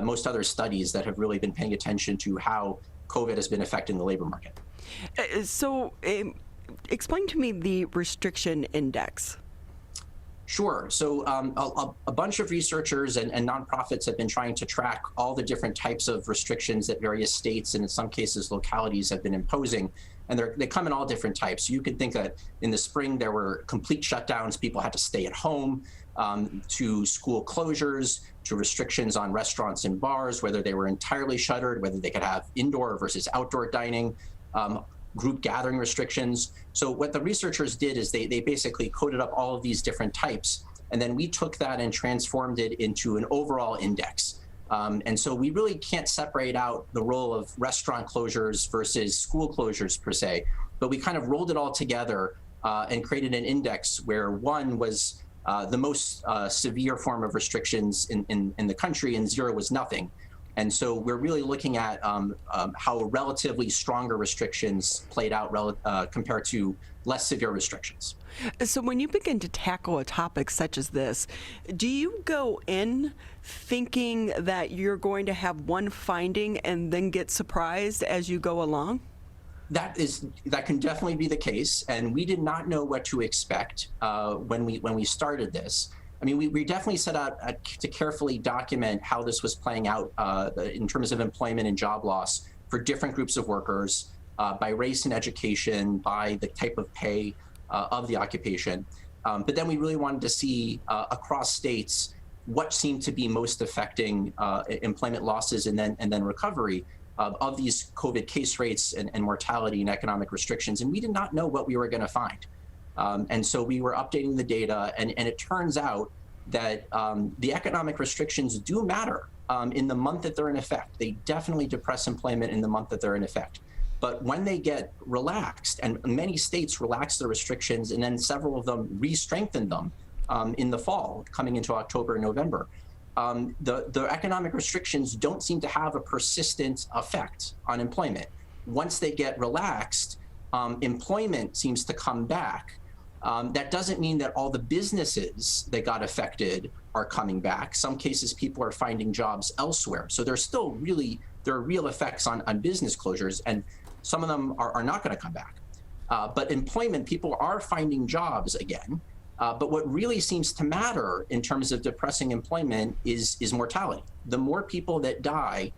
most other studies that have really been paying attention to how COVID has been affecting the labor market. Explain to me the restriction index. Sure. So a bunch of researchers and nonprofits have been trying to track all the different types of restrictions that various states and in some cases localities have been imposing. And they come in all different types. So you could think that in the spring there were complete shutdowns, people had to stay at home, to school closures, to restrictions on restaurants and bars, whether they were entirely shuttered, whether they could have indoor versus outdoor dining, group gathering restrictions. So what the researchers did is they basically coded up all of these different types, and then we took that and transformed it into an overall index. And so we really can't separate out the role of restaurant closures versus school closures per se, but we kind of rolled it all together and created an index where 1 was the most severe form of restrictions in the country and 0 was nothing. And so we're really looking at how relatively stronger restrictions played out compared to less severe restrictions. So when you begin to tackle a topic such as this, do you go in thinking that you're going to have one finding and then get surprised as you go along? That can definitely be the case, and we did not know what to expect when we started this. I mean, we definitely set out to carefully document how this was playing out in terms of employment and job loss for different groups of workers, by race and education, by the type of pay of the occupation. But then we really wanted to see across states what seemed to be most affecting employment losses and then recovery of these COVID case rates and mortality and economic restrictions. And we did not know what we were going to find. And so we were updating the data, and it turns out that the economic restrictions do matter in the month that they're in effect. They definitely depress employment in the month that they're in effect. But when they get relaxed, and many states relax the restrictions, and then several of them re-strengthen them in the fall, coming into October and November, the economic restrictions don't seem to have a persistent effect on employment. Once they get relaxed, employment seems to come back. That doesn't mean that all the businesses that got affected are coming back. Some cases, people are finding jobs elsewhere. So there are real effects on business closures, and some of them are not going to come back. But employment, people are finding jobs again. But what really seems to matter in terms of depressing employment is mortality. The more people that die,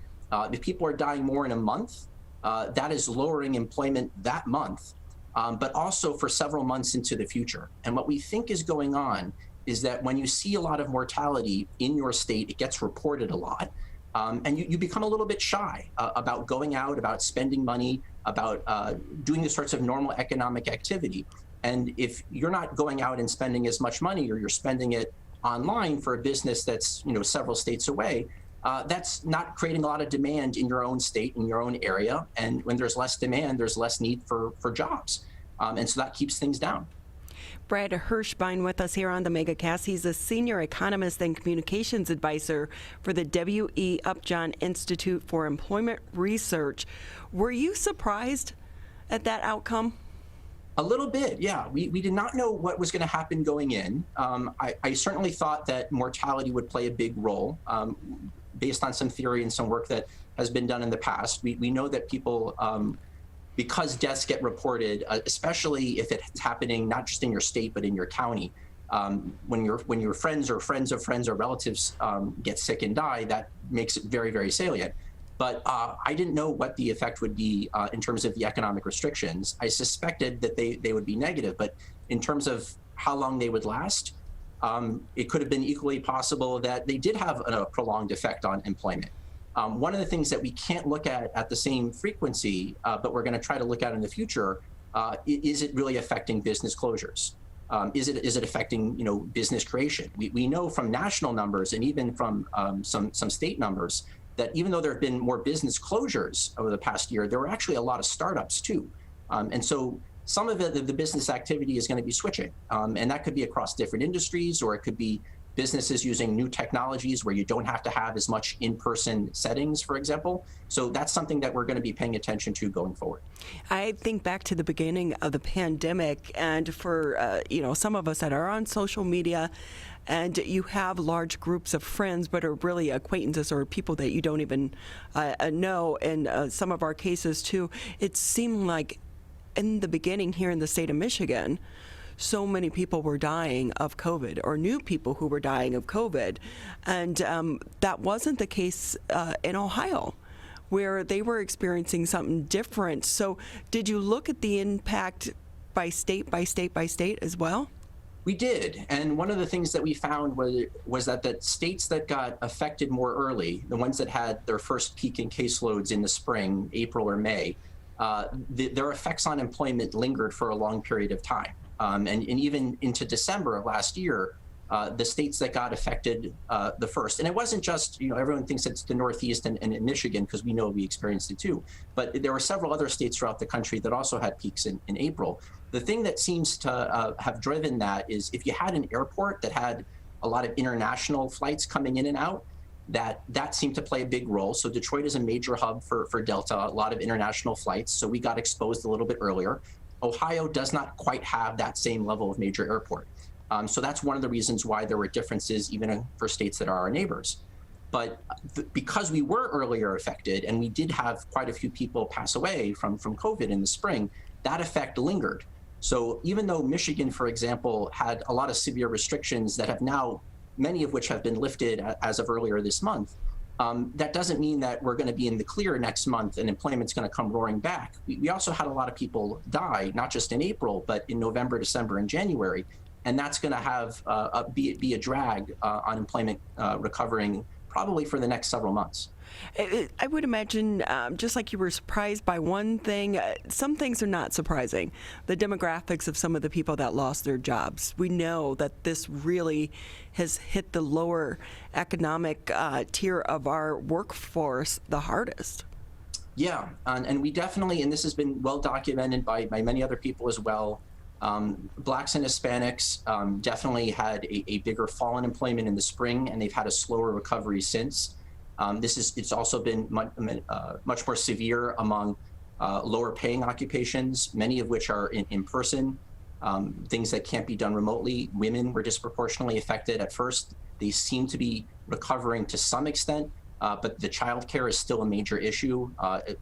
if people are dying more in a month, that is lowering employment that month. But also for several months into the future. And what we think is going on is that when you see a lot of mortality in your state, it gets reported a lot, and you become a little bit shy about going out, about spending money, about doing the sorts of normal economic activity. And if you're not going out and spending as much money, or you're spending it online for a business that's several states away, that's not creating a lot of demand in your own state, in your own area. And when there's less demand, there's less need for jobs. And so that keeps things down. Brad Hershbein with us here on the Megacast. He's a senior economist and communications advisor for the W.E. Upjohn Institute for Employment Research. Were you surprised at that outcome? A little bit, yeah. We did not know what was going to happen going in. I certainly thought that mortality would play a big role based on some theory and some work that has been done in the past. We know that people, because deaths get reported, especially if it's happening not just in your state but in your county, when your friends or friends of friends or relatives get sick and die, that makes it very, very salient. But I didn't know what the effect would be in terms of the economic restrictions. I suspected that they would be negative, but in terms of how long they would last, it could have been equally possible that they did have a prolonged effect on employment. One of the things that we can't look at the same frequency, but we're going to try to look at in the future, is it really affecting business closures? Is it affecting business creation? We know from national numbers and even from some state numbers that even though there have been more business closures over the past year, there were actually a lot of startups too. And so some of the business activity is going to be switching, and that could be across different industries, or it could be businesses using new technologies where you don't have to have as much in-person settings, for example. So that's something that we're going to be paying attention to going forward. I think back to the beginning of the pandemic, and for some of us that are on social media, and you have large groups of friends but are really acquaintances or people that you don't even know. In some of our cases too, it seemed like in the beginning here in the state of Michigan, so many people were dying of COVID, or knew people who were dying of COVID. And that wasn't the case in Ohio, where they were experiencing something different. So did you look at the impact by state as well? We did. And one of the things that we found was that the states that got affected more early, the ones that had their first peak in caseloads in the spring, April or May, their effects on employment lingered for a long period of time. And even into December of last year, the states that got affected the first, and it wasn't just, everyone thinks it's the Northeast and Michigan, because we know we experienced it too, but there were several other states throughout the country that also had peaks in April. The thing that seems to have driven that is if you had an airport that had a lot of international flights coming in and out, that seemed to play a big role. So Detroit is a major hub for Delta, a lot of international flights, so we got exposed a little bit earlier. Ohio does not quite have that same level of major airport. So that's one of the reasons why there were differences even for states that are our neighbors. But because we were earlier affected and we did have quite a few people pass away from COVID in the spring, that effect lingered. So even though Michigan, for example, had a lot of severe restrictions that have now, many of which have been lifted as of earlier this month, that doesn't mean that we're going to be in the clear next month and employment's going to come roaring back. We also had a lot of people die, not just in April, but in November, December, and January. And that's going to have be a drag on employment recovering probably for the next several months. I would imagine, just like you were surprised by one thing, some things are not surprising. The demographics of some of the people that lost their jobs. We know that this really has hit the lower economic tier of our workforce the hardest. Yeah, and we definitely, and this has been well documented by many other people as well, Blacks and Hispanics definitely had a bigger fall in employment in the spring, and they've had a slower recovery since. It's also been much more severe among lower paying occupations, many of which are in person, things that can't be done remotely. Women were disproportionately affected at first. They seem to be recovering to some extent, but the childcare is still a major issue,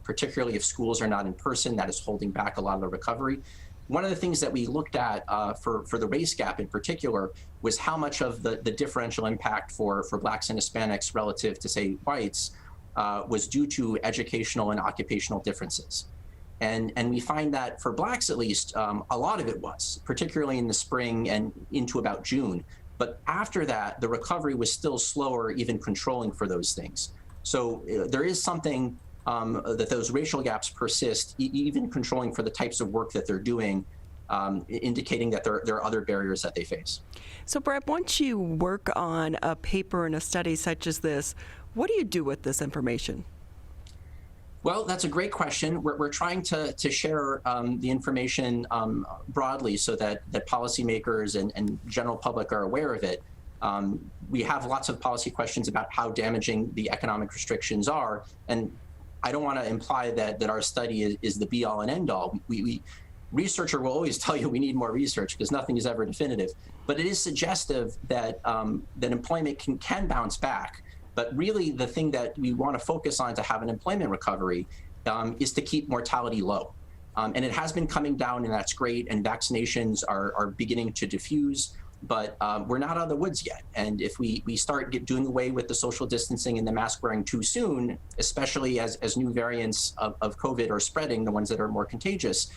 particularly if schools are not in person. That is holding back a lot of the recovery. One of the things that we looked at for the race gap in particular was how much of the differential impact for Blacks and Hispanics relative to, say, whites was due to educational and occupational differences. And we find that for Blacks, at least, a lot of it was, particularly in the spring and into about June. But after that, the recovery was still slower, even controlling for those things. So there is something that those racial gaps persist, even controlling for the types of work that they're doing, indicating that there are other barriers that they face. So Brad, once you work on a paper and a study such as this, What do you do with this information? Well, that's a great question. We're trying to share the information broadly so that policymakers and general public are aware of it. We have lots of policy questions about how damaging the economic restrictions are. And I don't want to imply that our study is the be all and end all. Researcher will always tell you we need more research because nothing is ever definitive. But it is suggestive that employment can bounce back. But really, the thing that we want to focus on to have an employment recovery is to keep mortality low. And it has been coming down, and that's great. And vaccinations are beginning to diffuse, but we're not out of the woods yet. And if we start doing away with the social distancing and the mask wearing too soon, especially as new variants of COVID are spreading, the ones that are more contagious,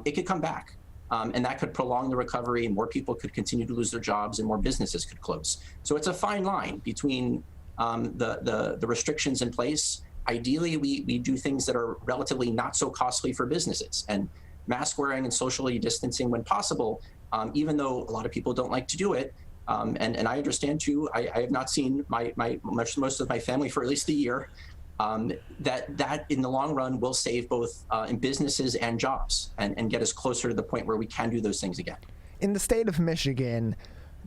it could come back. And that could prolong the recovery, and more people could continue to lose their jobs, and more businesses could close. So it's a fine line between the restrictions in place. Ideally, we do things that are relatively not so costly for businesses, and mask wearing and socially distancing when possible, even though a lot of people don't like to do it. And I understand too, I have not seen most of my family for at least a year. That in the long run will save both in businesses and jobs and get us closer to the point where we can do those things again. In the state of Michigan,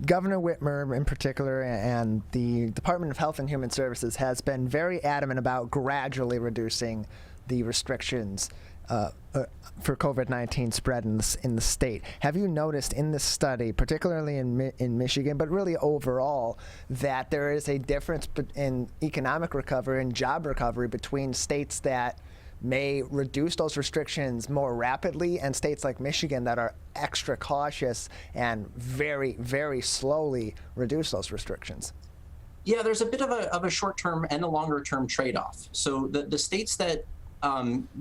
Governor Whitmer in particular and the Department of Health and Human Services has been very adamant about gradually reducing the restrictions for COVID-19 spread in the state. Have you noticed in this study, particularly in Michigan, but really overall, that there is a difference in economic recovery and job recovery between states that may reduce those restrictions more rapidly and states like Michigan that are extra cautious and very, very slowly reduce those restrictions? Yeah, there's a bit of a short-term and a longer-term trade-off. So the states that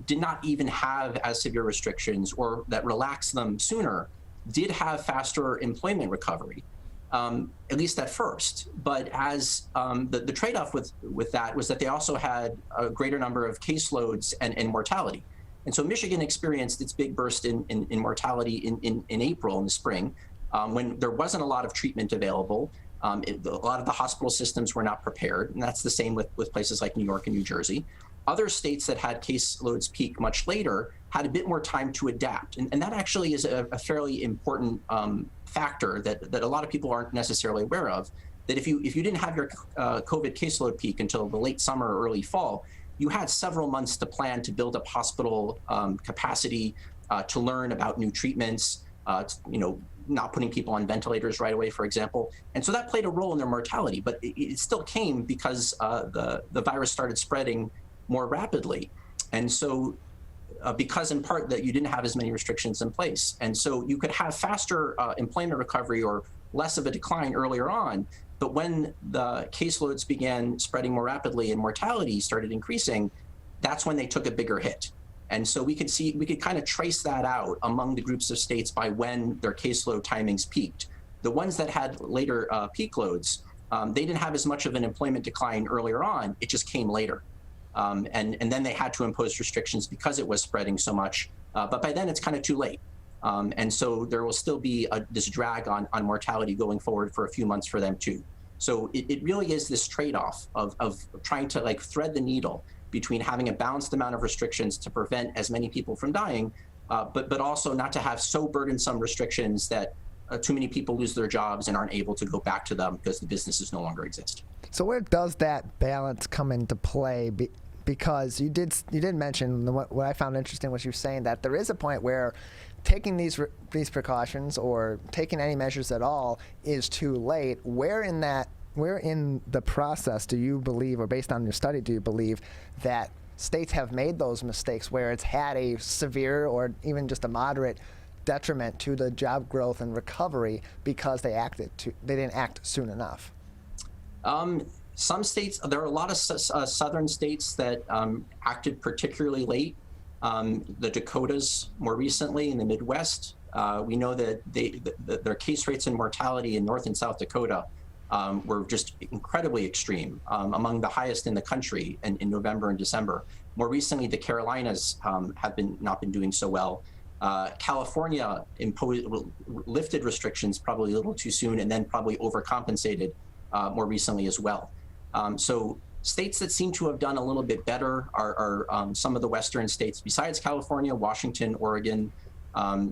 did not even have as severe restrictions or that relaxed them sooner did have faster employment recovery, at least at first. But as the trade-off with that was that they also had a greater number of caseloads and mortality. And so Michigan experienced its big burst in mortality in April, in the spring, when there wasn't a lot of treatment available. A lot of the hospital systems were not prepared, and that's the same with places like New York and New Jersey. Other states that had caseloads peak much later had a bit more time to adapt. And that actually is a fairly important factor that a lot of people aren't necessarily aware of, that if you didn't have your COVID caseload peak until the late summer or early fall, you had several months to plan to build up hospital capacity, to learn about new treatments, not putting people on ventilators right away, for example. And so that played a role in their mortality, but it still came because the virus started spreading more rapidly. And so because in part that you didn't have as many restrictions in place. And so you could have faster employment recovery or less of a decline earlier on. But when the caseloads began spreading more rapidly and mortality started increasing, that's when they took a bigger hit. And so we could kind of trace that out among the groups of states by when their caseload timings peaked. The ones that had later peak loads, they didn't have as much of an employment decline earlier on, it just came later. And then they had to impose restrictions because it was spreading so much. But by then it's kind of too late. And so there will still be this drag on mortality going forward for a few months for them too. So it really is this trade-off of trying to thread the needle between having a balanced amount of restrictions to prevent as many people from dying, but also not to have so burdensome restrictions that too many people lose their jobs and aren't able to go back to them because the businesses no longer exist. So where does that balance come into play? Because you did mention, what I found interesting was you saying that there is a point where taking these precautions or taking any measures at all is too late. Where in the process do you believe, or based on your study, do you believe that states have made those mistakes where it's had a severe or even just a moderate detriment to the job growth and recovery because they didn't act soon enough? Some states, there are a lot of southern states that acted particularly late. The Dakotas more recently, in the Midwest. We know that their case rates and mortality in North and South Dakota were just incredibly extreme, among the highest in the country in November and December. More recently, the Carolinas have not been doing so well. California lifted restrictions probably a little too soon and then probably overcompensated more recently as well. So States that seem to have done a little bit better are some of the Western states besides California. Washington, Oregon,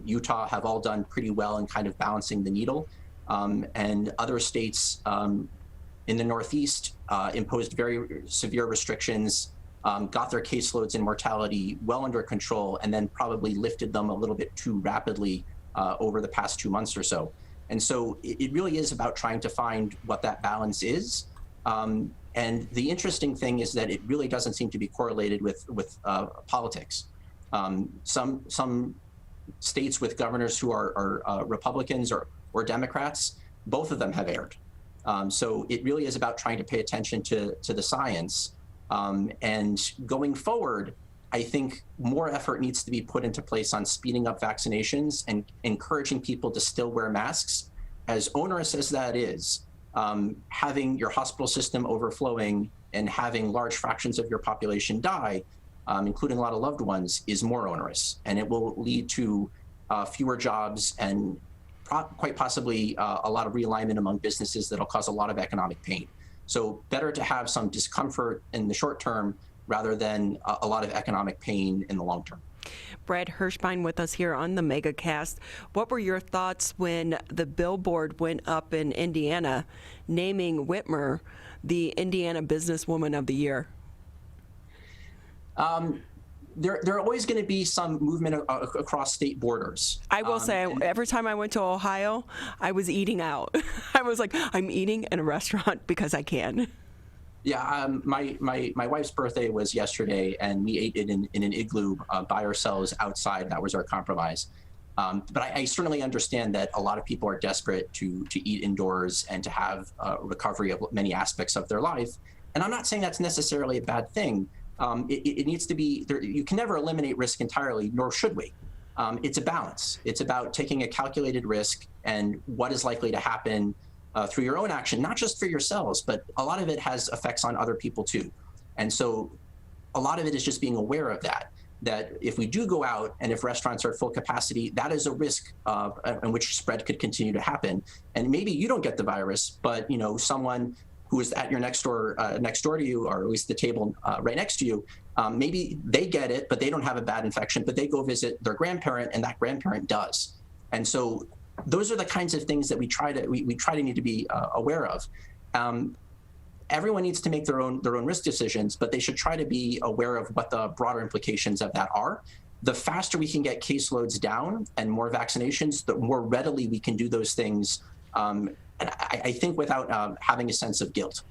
Utah have all done pretty well in kind of balancing the needle. And other states in the Northeast imposed very severe restrictions, got their caseloads and mortality well under control, and then probably lifted them a little bit too rapidly over the past 2 months or so. And so it really is about trying to find what that balance is. And the interesting thing is that it really doesn't seem to be correlated with politics. Some states with governors who are Republicans or Democrats, both of them have erred. So it really is about trying to pay attention to the science. And going forward, I think more effort needs to be put into place on speeding up vaccinations and encouraging people to still wear masks. As onerous as that is, having your hospital system overflowing and having large fractions of your population die, including a lot of loved ones, is more onerous. And it will lead to fewer jobs and quite possibly a lot of realignment among businesses that'll cause a lot of economic pain. So better to have some discomfort in the short term rather than a lot of economic pain in the long term. Brad Hershbein with us here on the Megacast. What were your thoughts when the billboard went up in Indiana naming Whitmer the Indiana Businesswoman of the Year? There are always going to be some movement across state borders. I will say, every time I went to Ohio, I was eating out. I was like, I'm eating in a restaurant because I can. Yeah, my wife's birthday was yesterday, and we ate it in an igloo by ourselves outside. That was our compromise. But I certainly understand that a lot of people are desperate to eat indoors and to have recovery of many aspects of their life. And I'm not saying that's necessarily a bad thing. It needs to be, you can never eliminate risk entirely, nor should we. It's a balance. It's about taking a calculated risk and what is likely to happen through your own action, not just for yourselves, but a lot of it has effects on other people too. And so a lot of it is just being aware of that if we do go out and if restaurants are at full capacity, that is a risk in which spread could continue to happen. And maybe you don't get the virus, but someone who is at your next door to you, or at least the table right next to you, maybe they get it, but they don't have a bad infection, but they go visit their grandparent and that grandparent does. And so those are the kinds of things that we try to need to be aware of. Everyone needs to make their own risk decisions, but they should try to be aware of what the broader implications of that are. The faster we can get caseloads down and more vaccinations, the more readily we can do those things. And I think without having a sense of guilt.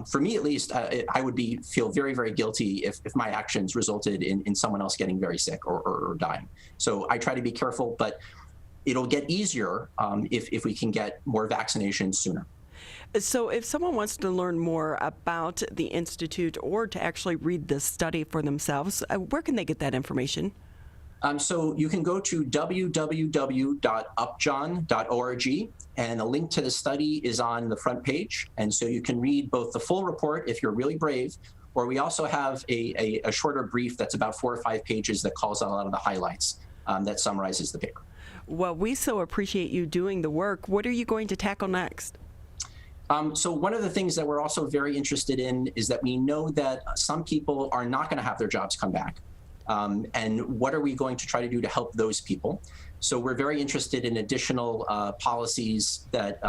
For me, at least, I would feel very, very guilty if my actions resulted in someone else getting very sick or dying. So I try to be careful, but it'll get easier if we can get more vaccinations sooner. So if someone wants to learn more about the Institute or to actually read this study for themselves, where can they get that information? So you can go to www.upjohn.org, and a link to the study is on the front page. And so you can read both the full report if you're really brave, or we also have a shorter brief that's about 4 or 5 pages that calls out a lot of the highlights that summarizes the paper. Well, we so appreciate you doing the work. What are you going to tackle next? So one of the things that we're also very interested in is that we know that some people are not going to have their jobs come back. And what are we going to try to do to help those people? So we're very interested in additional policies that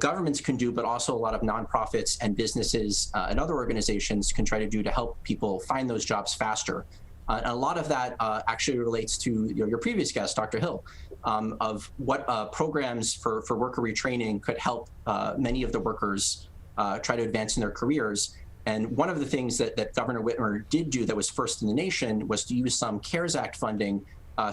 governments can do, but also a lot of nonprofits and businesses and other organizations can try to do to help people find those jobs faster. And a lot of that actually relates to your previous guest, Dr. Hill, of what programs for worker retraining could help many of the workers try to advance in their careers. And one of the things that Governor Whitmer did do that was first in the nation was to use some CARES Act funding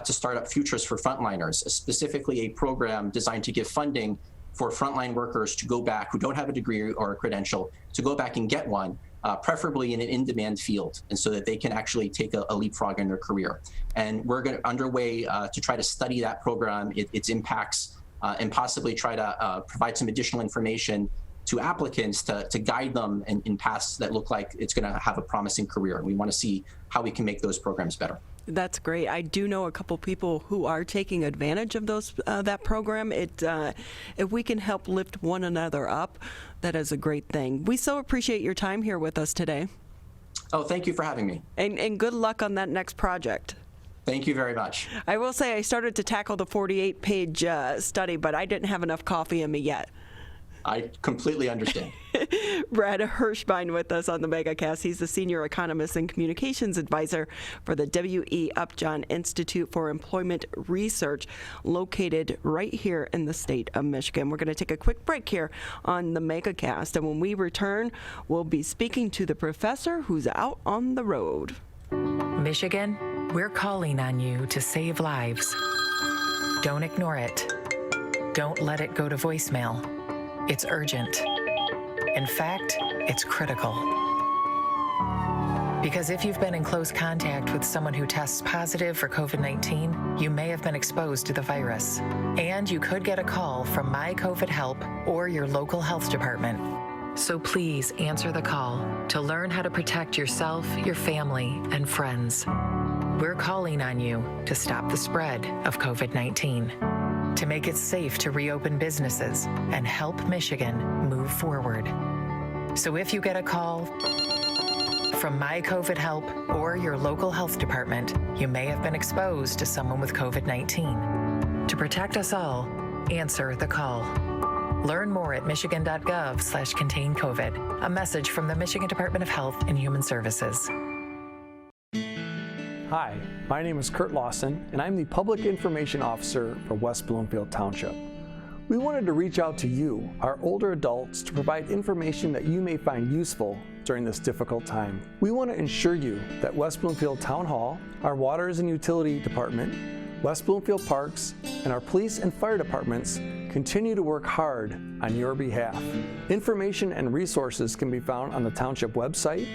to start up Futures for Frontliners, specifically a program designed to give funding for frontline workers to go back who don't have a degree or a credential, to go back and get one, preferably in an in-demand field, and so that they can actually take a leapfrog in their career. And we're underway to try to study that program, its impacts, and possibly try to provide some additional information to applicants to guide them in paths that look like it's going to have a promising career. And we want to see how we can make those programs better. That's great. I do know a couple people who are taking advantage of that program. If we can help lift one another up, that is a great thing. We so appreciate your time here with us today. Oh, thank you for having me. And good luck on that next project. Thank you very much. I will say I started to tackle the 48-page study, but I didn't have enough coffee in me yet. I completely understand. Brad Hershbein with us on the Megacast. He's the Senior Economist and Communications Advisor for the W.E. Upjohn Institute for Employment Research, located right here in the state of Michigan. We're going to take a quick break here on the Megacast, and when we return, we'll be speaking to the professor who's out on the road. Michigan, we're calling on you to save lives. Don't ignore it. Don't let it go to voicemail. It's urgent. In fact, it's critical. Because if you've been in close contact with someone who tests positive for COVID-19, you may have been exposed to the virus. And you could get a call from My COVID Help or your local health department. So please answer the call to learn how to protect yourself, your family, and friends. We're calling on you to stop the spread of COVID-19. To make it safe to reopen businesses and help Michigan move forward. So if you get a call from My COVID Help or your local health department, you may have been exposed to someone with COVID-19. To protect us all, answer the call. Learn more at michigan.gov/containcovid. A message from the Michigan Department of Health and Human Services. Hi, my name is Kurt Lawson, and I'm the Public Information Officer for West Bloomfield Township. We wanted to reach out to you, our older adults, to provide information that you may find useful during this difficult time. We want to ensure you that West Bloomfield Town Hall, our Waters and Utility Department, West Bloomfield Parks, and our police and fire departments continue to work hard on your behalf. Information and resources can be found on the Township website,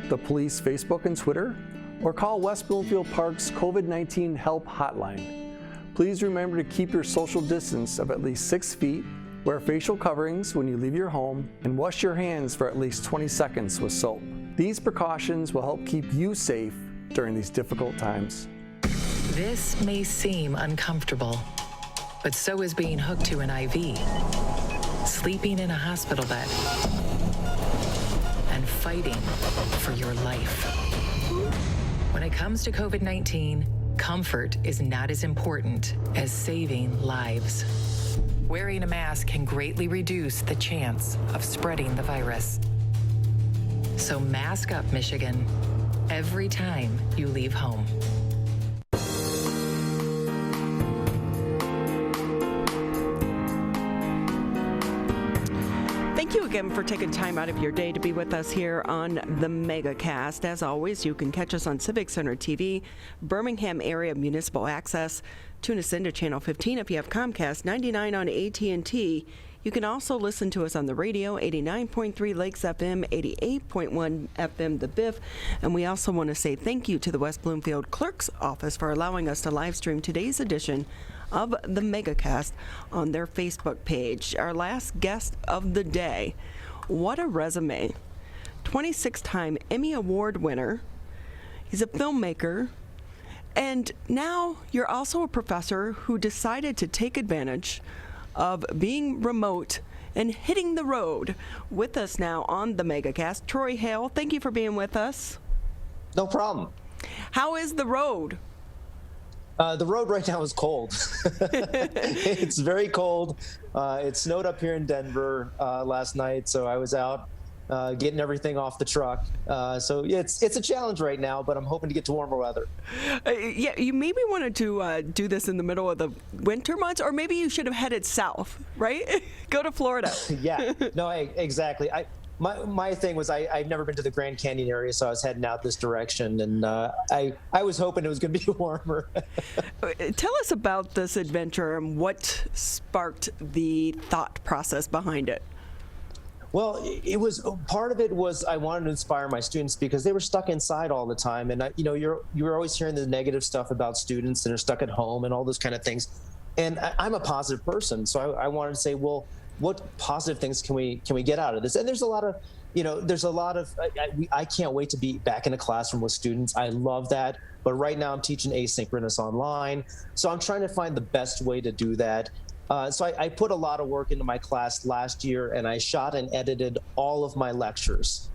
the police Facebook and Twitter, or call West Bloomfield Park's COVID-19 Help Hotline. Please remember to keep your social distance of at least 6 feet, wear facial coverings when you leave your home, and wash your hands for at least 20 seconds with soap. These precautions will help keep you safe during these difficult times. This may seem uncomfortable, but so is being hooked to an IV, sleeping in a hospital bed, and fighting for your life. When it comes to COVID-19, comfort is not as important as saving lives. Wearing a mask can greatly reduce the chance of spreading the virus. So mask up, Michigan, every time you leave home. Thank you again for taking time out of your day to be with us here on the Megacast. As always, you can catch us on Civic Center TV, Birmingham Area Municipal Access. Tune us into Channel 15 if you have Comcast, 99 on AT&T. You can also listen to us on the radio, 89.3 Lakes FM, 88.1 FM The Biff. And we also want to say thank you to the West Bloomfield Clerk's Office for allowing us to live stream today's edition of the Megacast on their Facebook page. Our last guest of the day. What a resume. 26-time Emmy Award winner. He's a filmmaker. And now you're also a professor who decided to take advantage of being remote and hitting the road. With us now on the Megacast, Troy Hale, thank you for being with us. No problem. How is the road? The road right now is cold. It's very cold. It snowed up here in Denver last night, so I was out getting everything off the truck. So yeah, it's a challenge right now, but I'm hoping to get to warmer weather. Yeah, you maybe wanted to do this in the middle of the winter months, or maybe you should have headed south, right? Go to Florida. Yeah, no, exactly. My thing was I've never been to the Grand Canyon area, so I was heading out this direction, and I was hoping it was going to be warmer. Tell us about this adventure and what sparked the thought process behind it. Well, it was part of it was I wanted to inspire my students because they were stuck inside all the time, and you're always hearing the negative stuff about students that are stuck at home and all those kind of things. And I'm a positive person, so I wanted to say, well, what positive things can we get out of this? And there's a lot of, I can't wait to be back in a classroom with students. I love that. But right now I'm teaching asynchronous online. So I'm trying to find the best way to do that. So I put a lot of work into my class last year, and I shot and edited all of my lectures.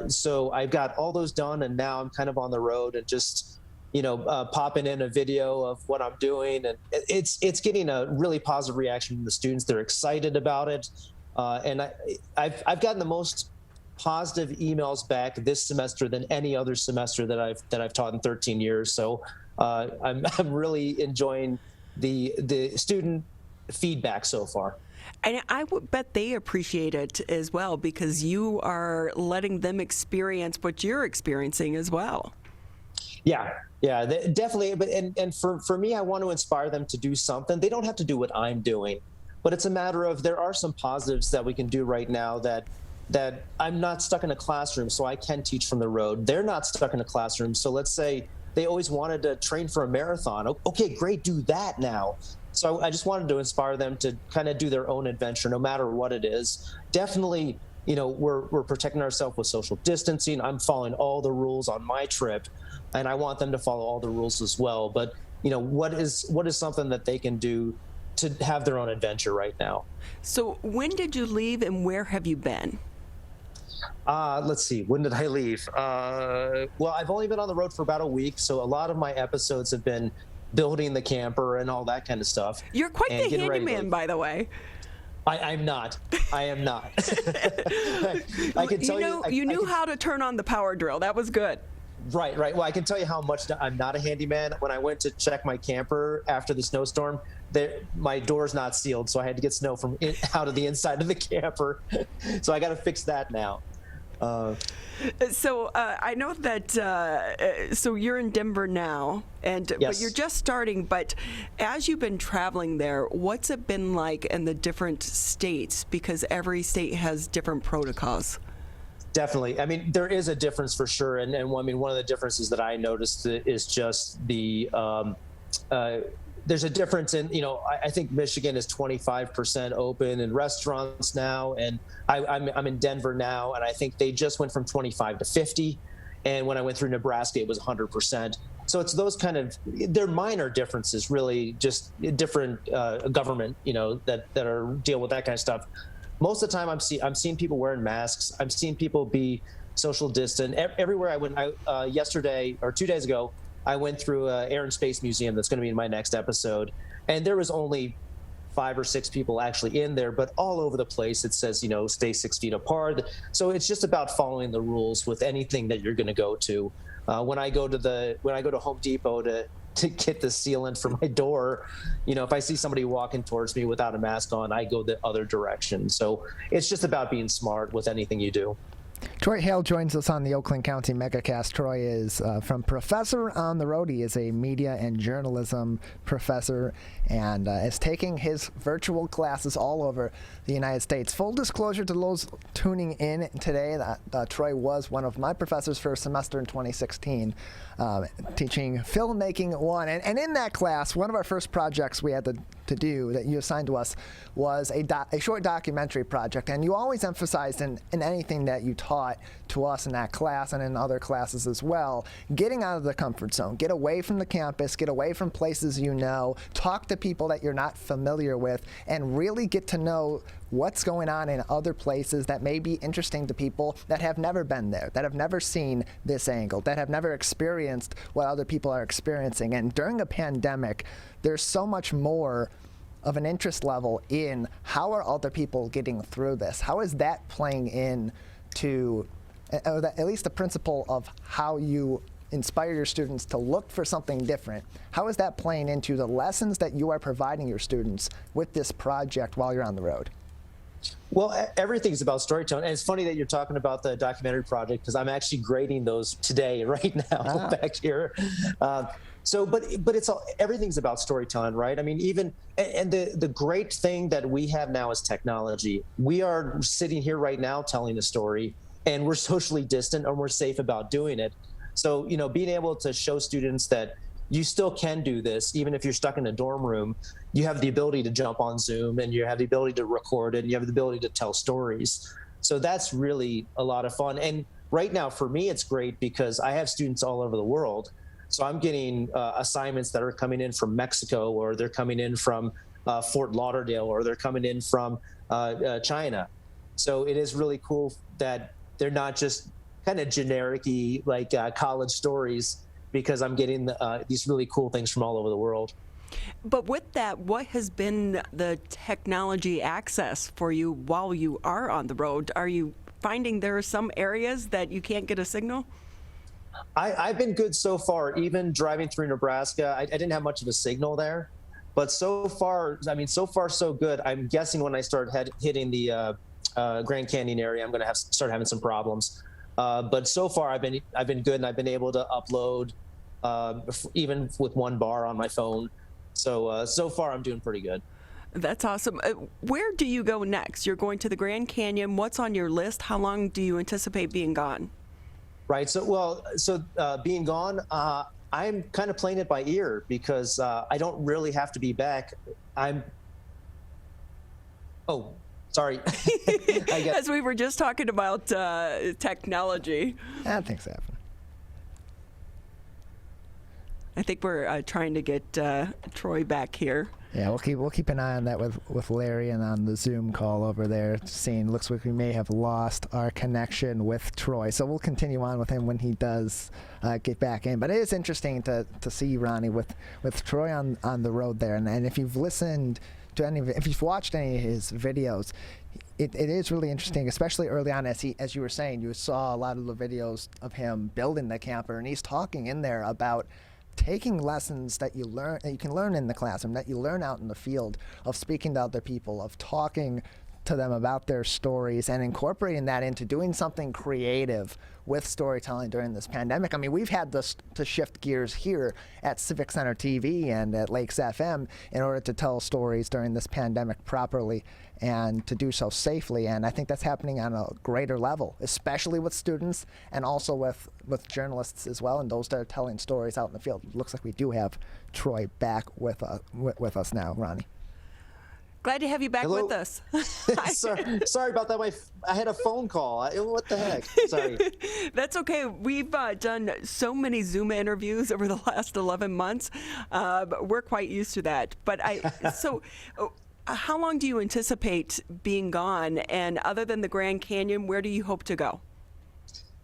So I've got all those done, and now I'm kind of on the road and just, popping in a video of what I'm doing. And it's getting a really positive reaction from the students. They're excited about it. And I've gotten the most positive emails back this semester than any other semester that I've taught in 13 years. So I'm really enjoying the student feedback so far. And I would bet they appreciate it as well, because you are letting them experience what you're experiencing as well. Yeah, definitely. But and for me, I want to inspire them to do something. They don't have to do what I'm doing, but it's a matter of, there are some positives that we can do right now that I'm not stuck in a classroom, so I can teach from the road. They're not stuck in a classroom. So let's say they always wanted to train for a marathon. Okay, great, do that now. So I just wanted to inspire them to kind of do their own adventure, no matter what it is. Definitely, we're protecting ourselves with social distancing. I'm following all the rules on my trip, and I want them to follow all the rules as well. But, what is something that they can do to have their own adventure right now? So when did you leave, and where have you been? Let's see. When did I leave? Well, I've only been on the road for about a week, so a lot of my episodes have been building the camper and all that kind of stuff. You're quite the handyman, by the way. I'm not. I am not. I can tell you. You knew how to turn on the power drill. That was good. Right. Well, I can tell you how much I'm not a handyman. When I went to check my camper after the snowstorm, my door's not sealed, so I had to get snow from out of the inside of the camper. So I got to fix that now. So I know that, so you're in Denver now, Yes. But you're just starting. But as you've been traveling there, what's it been like in the different states? Because every state has different protocols. Definitely. I mean, there is a difference for sure. And one of the differences that I noticed is just there's a difference in, I think Michigan is 25% open in restaurants now. And I'm in Denver now, and I think they just went from 25 to 50. And when I went through Nebraska, it was 100%. So it's those kind of, they're minor differences, really, just different government, that are deal with that kind of stuff. Most of the time I'm seeing people wearing masks. I'm seeing people be social distant. Everywhere I went, yesterday or 2 days ago, I went through Air and Space Museum that's going to be in my next episode, and there was only 5 or 6 people actually in there, but all over the place it says, stay 6 feet apart. So it's just about following the rules with anything that you're going to go to. When I go to Home Depot to get the sealant for my door, if I see somebody walking towards me without a mask on, I go the other direction. So it's just about being smart with anything you do. Troy Hale joins us on the Oakland County Megacast. Troy is from Professor on the Road. He is a media and journalism professor and is taking his virtual classes all over the United States. Full disclosure to those tuning in today, that Troy was one of my professors for a semester in 2016, teaching filmmaking 1. And in that class, one of our first projects we had to do that you assigned to us was a short documentary project. And you always emphasized in anything that you taught to us in that class and in other classes as well, getting out of the comfort zone, get away from the campus, get away from places talk to people that you're not familiar with, and really get to know what's going on in other places that may be interesting to people that have never been there, that have never seen this angle, that have never experienced what other people are experiencing. And during a pandemic, there's so much more of an interest level in how are other people getting through this? How is that playing in to at least the principle of how you inspire your students to look for something different? How is that playing into the lessons that you are providing your students with this project while you're on the road? Well, everything's about storytelling. And it's funny that you're talking about the documentary project, because I'm actually grading those today, right now, back here. But everything's about storytelling, right? I mean, the great thing that we have now is technology. We are sitting here right now telling a story, and we're socially distant, and we're safe about doing it. So, being able to show students that you still can do this. Even if you're stuck in a dorm room, you have the ability to jump on Zoom, and you have the ability to record it, and you have the ability to tell stories. So that's really a lot of fun. And right now, for me, it's great because I have students all over the world. So I'm getting assignments that are coming in from Mexico, or they're coming in from Fort Lauderdale, or they're coming in from China. So it is really cool that they're not just kind of generic-y, like college stories, because I'm getting these really cool things from all over the world. But with that, what has been the technology access for you while you are on the road? Are you finding there are some areas that you can't get a signal? I've been good so far. Even driving through Nebraska, I didn't have much of a signal there. But so far, so far so good. I'm guessing when I start hitting the Grand Canyon area, I'm going to start having some problems. But so far, I've been good, and I've been able to upload even with one bar on my phone. So far, I'm doing pretty good. That's awesome. Where do you go next? You're going to the Grand Canyon. What's on your list? How long do you anticipate being gone? Right. So being gone, I'm kind of playing it by ear because I don't really have to be back. Oh, sorry. As we were just talking about technology. Things happen. I think we're trying to get Troy back here. Yeah, we'll keep an eye on that with Larry and on the Zoom call over there. Looks like we may have lost our connection with Troy, so we'll continue on with him when he does get back in. But it is interesting to see Ronnie with Troy on the road there, and if you've listened to if you've watched any of his videos, it is really interesting, especially early on, as you were saying, you saw a lot of the videos of him building the camper, and he's talking in there about taking lessons that you can learn in the classroom, that you learn out in the field, of speaking to other people, of talking to them about their stories, and incorporating that into doing something creative with storytelling during this pandemic. I mean, we've had to shift gears here at Civic Center TV and at Lakes FM in order to tell stories during this pandemic properly and to do so safely. And I think that's happening on a greater level, especially with students and also with journalists as well, and those that are telling stories out in the field. It looks like we do have Troy back with us now, Ronnie. Glad to have you back with us. Sorry about that. I had a phone call. What the heck? Sorry. That's okay. We've done so many Zoom interviews over the last 11 months. We're quite used to that. But how long do you anticipate being gone? And other than the Grand Canyon, where do you hope to go?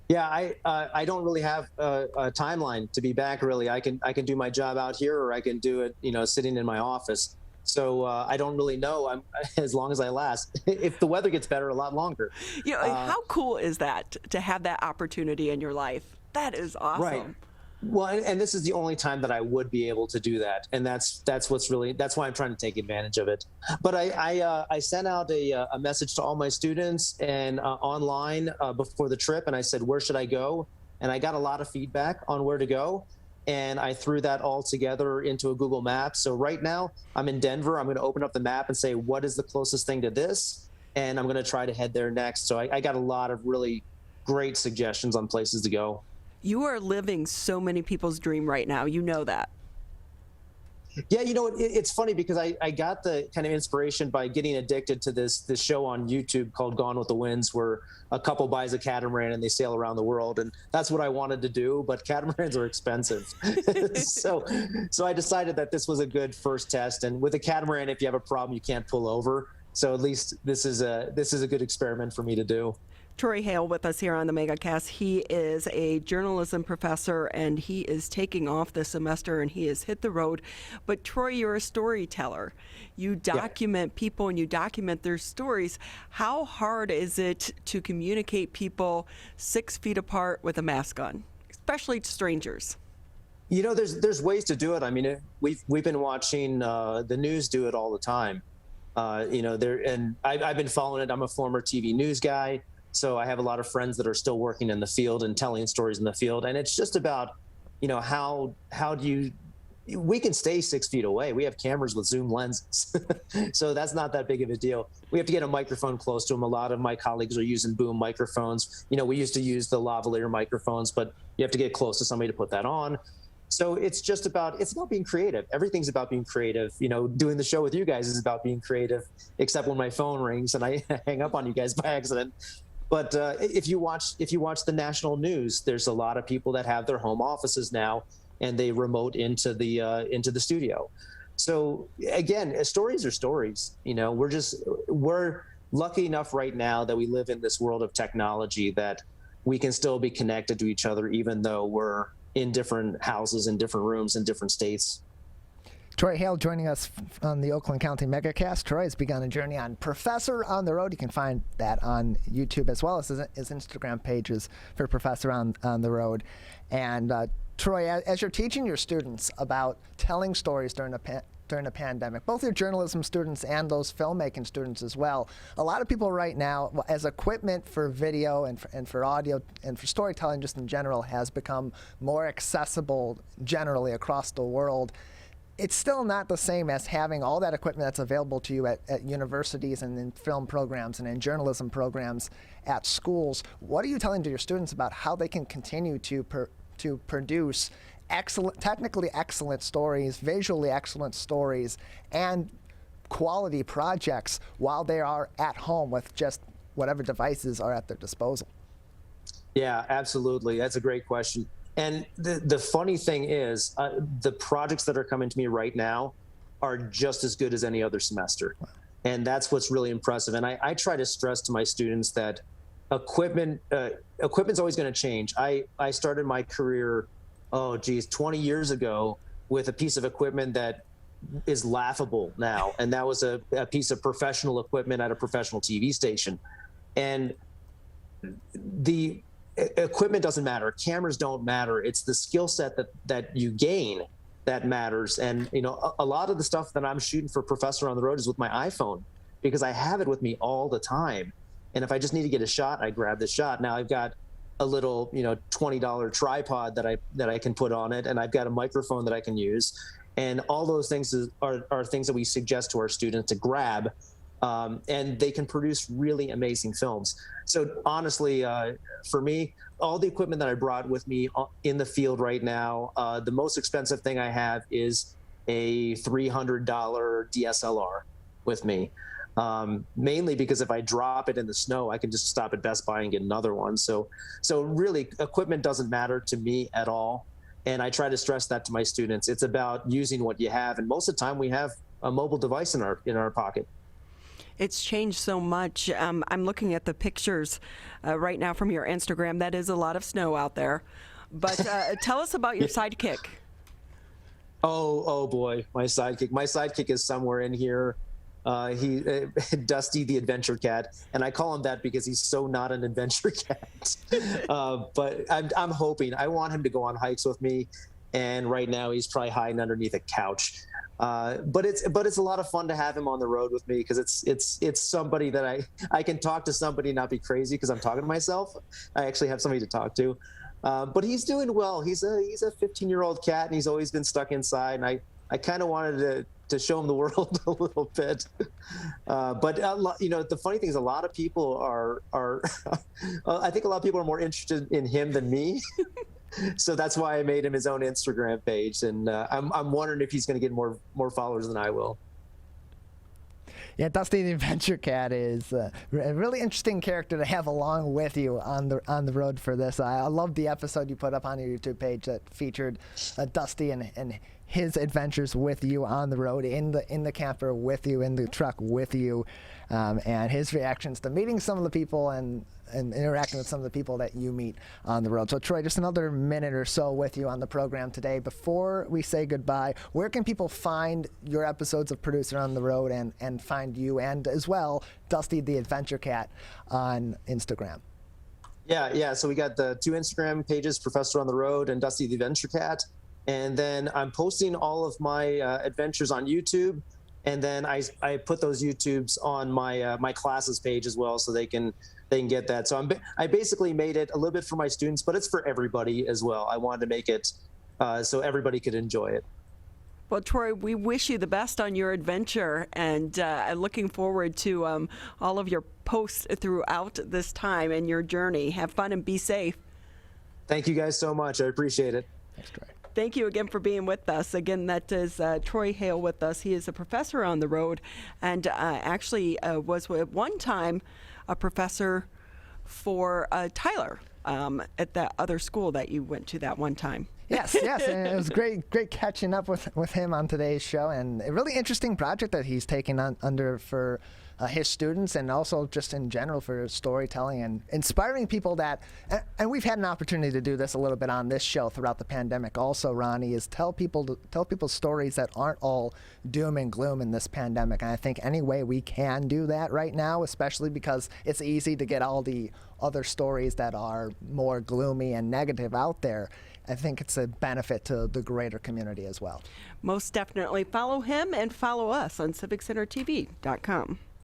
Yeah, I don't really have a timeline to be back. Really, I can do my job out here, or I can do it, sitting in my office. So I don't really know. As long as I last. If the weather gets better, a lot longer. How cool is that to have that opportunity in your life? That is awesome. Right. Well, and this is the only time that I would be able to do that, and that's why I'm trying to take advantage of it. But I sent out a message to all my students and online before the trip, and I said, where should I go? And I got a lot of feedback on where to go. And I threw that all together into a Google Maps. So right now I'm in Denver. I'm going to open up the map and say, what is the closest thing to this? And I'm going to try to head there next. So I got a lot of really great suggestions on places to go. You are living so many people's dream right now. You know that. Yeah, it's funny because I got the kind of inspiration by getting addicted to this show on YouTube called Gone with the Winds, where a couple buys a catamaran and they sail around the world, and that's what I wanted to do, but catamarans are expensive. so I decided that this was a good first test, and with a catamaran, if you have a problem, you can't pull over. So at least this is a good experiment for me to do. Troy Hale with us here on the Megacast. He is a journalism professor, and he is taking off this semester, and he has hit the road. But Troy, you're a storyteller. You document people, and you document their stories. How hard is it to communicate people 6 feet apart with a mask on, especially to strangers? There's ways to do it. I mean, we've been watching the news do it all the time. And I've been following it. I'm a former TV news guy. So I have a lot of friends that are still working in the field and telling stories in the field. And it's just about, how do we can stay 6 feet away. We have cameras with zoom lenses. So that's not that big of a deal. We have to get a microphone close to them. A lot of my colleagues are using boom microphones. We used to use the lavalier microphones, but you have to get close to somebody to put that on. So it's about being creative. Everything's about being creative. You know, doing the show with you guys is about being creative, except when my phone rings and I hang up on you guys by accident. But if you watch the national news, there's a lot of people that have their home offices now, and they remote into the studio. So again, stories are stories. You know, we're lucky enough right now that we live in this world of technology that we can still be connected to each other, even though we're in different houses, in different rooms, in different states. Troy Hale joining us on the Oakland County Megacast. Troy has begun a journey on Professor on the Road. You can find that on YouTube as well as his Instagram pages for Professor on the Road. And Troy, as you're teaching your students about telling stories during the pandemic, both your journalism students and those filmmaking students as well, a lot of people right now, as equipment for video and for audio and for storytelling just in general has become more accessible generally across the world, it's still not the same as having all that equipment that's available to you at universities and in film programs and in journalism programs at schools. What are you telling to your students about how they can continue to produce technically excellent stories, visually excellent stories, and quality projects while they are at home with just whatever devices are at their disposal? Yeah, absolutely. That's a great question. And the funny thing is, the projects that are coming to me right now are just as good as any other semester. And that's what's really impressive. And I try to stress to my students that equipment's always going to change. I started my career, 20 years ago with a piece of equipment that is laughable now. And that was a piece of professional equipment at a professional TV station. And the equipment doesn't matter. Cameras don't matter. It's the skill set that you gain that matters. And, you know, a lot of the stuff that I'm shooting for Professor on the Road is with my iPhone because I have it with me all the time. And if I just need to get a shot, I grab the shot. Now I've got a little, $20 tripod that I can put on it. And I've got a microphone that I can use. And all those things are things that we suggest to our students to grab. And they can produce really amazing films. So honestly, for me, all the equipment that I brought with me in the field right now, the most expensive thing I have is a $300 DSLR with me. Mainly because if I drop it in the snow, I can just stop at Best Buy and get another one. So really, equipment doesn't matter to me at all. And I try to stress that to my students. It's about using what you have. And most of the time we have a mobile device in our pocket. It's changed so much. I'm looking at the pictures right now from your Instagram. That is a lot of snow out there. But tell us about your sidekick. Oh boy, my sidekick. My sidekick is somewhere in here. Dusty the adventure cat, and I call him that because he's so not an adventure cat. But I'm hoping. I want him to go on hikes with me, and right now he's probably hiding underneath a couch. But it's a lot of fun to have him on the road with me because it's somebody that I can talk to somebody and not be crazy because I'm talking to myself. I actually have somebody to talk to. But he's doing well. He's a 15-year-old cat, and he's always been stuck inside. And I kind of wanted to show him the world a little bit. But the funny thing is, a lot of people are I think a lot of people are more interested in him than me. So that's why I made him his own Instagram page, and I'm wondering if he's going to get more followers than I will. Yeah, Dusty the Adventure Cat is a really interesting character to have along with you on the road for this. I love the episode you put up on your YouTube page that featured Dusty and his adventures with you on the road, in the camper with you, in the truck with you, and his reactions to meeting some of the people and interacting with some of the people that you meet on the road. So Troy, just another minute or so with you on the program today. Before we say goodbye, where can people find your episodes of Producer on the Road and find you, and as well Dusty the Adventure Cat on Instagram? Yeah. So we got the two Instagram pages, Professor on the Road and Dusty the Adventure Cat. And then I'm posting all of my adventures on YouTube. And then I put those YouTubes on my classes page as well, so they can get that. So I basically made it a little bit for my students, but it's for everybody as well. I wanted to make it so everybody could enjoy it. Well, Troy, we wish you the best on your adventure, and looking forward to all of your posts throughout this time and your journey. Have fun and be safe. Thank you guys so much. I appreciate it. Thanks, Troy. Thank you again for being with us. Again, that is Troy Hale with us. He is a professor on the road and actually was at one time a professor for Tyler at that other school that you went to that one time. Yes, and it was great catching up with him on today's show, and a really interesting project that he's taking on under for his students, and also just in general for storytelling and inspiring people that, and we've had an opportunity to do this a little bit on this show throughout the pandemic also, Ronnie, is tell people stories that aren't all doom and gloom in this pandemic. And I think any way we can do that right now, especially because it's easy to get all the other stories that are more gloomy and negative out there, I think it's a benefit to the greater community as well. Most definitely. Follow him and follow us on CivicCenterTV.com.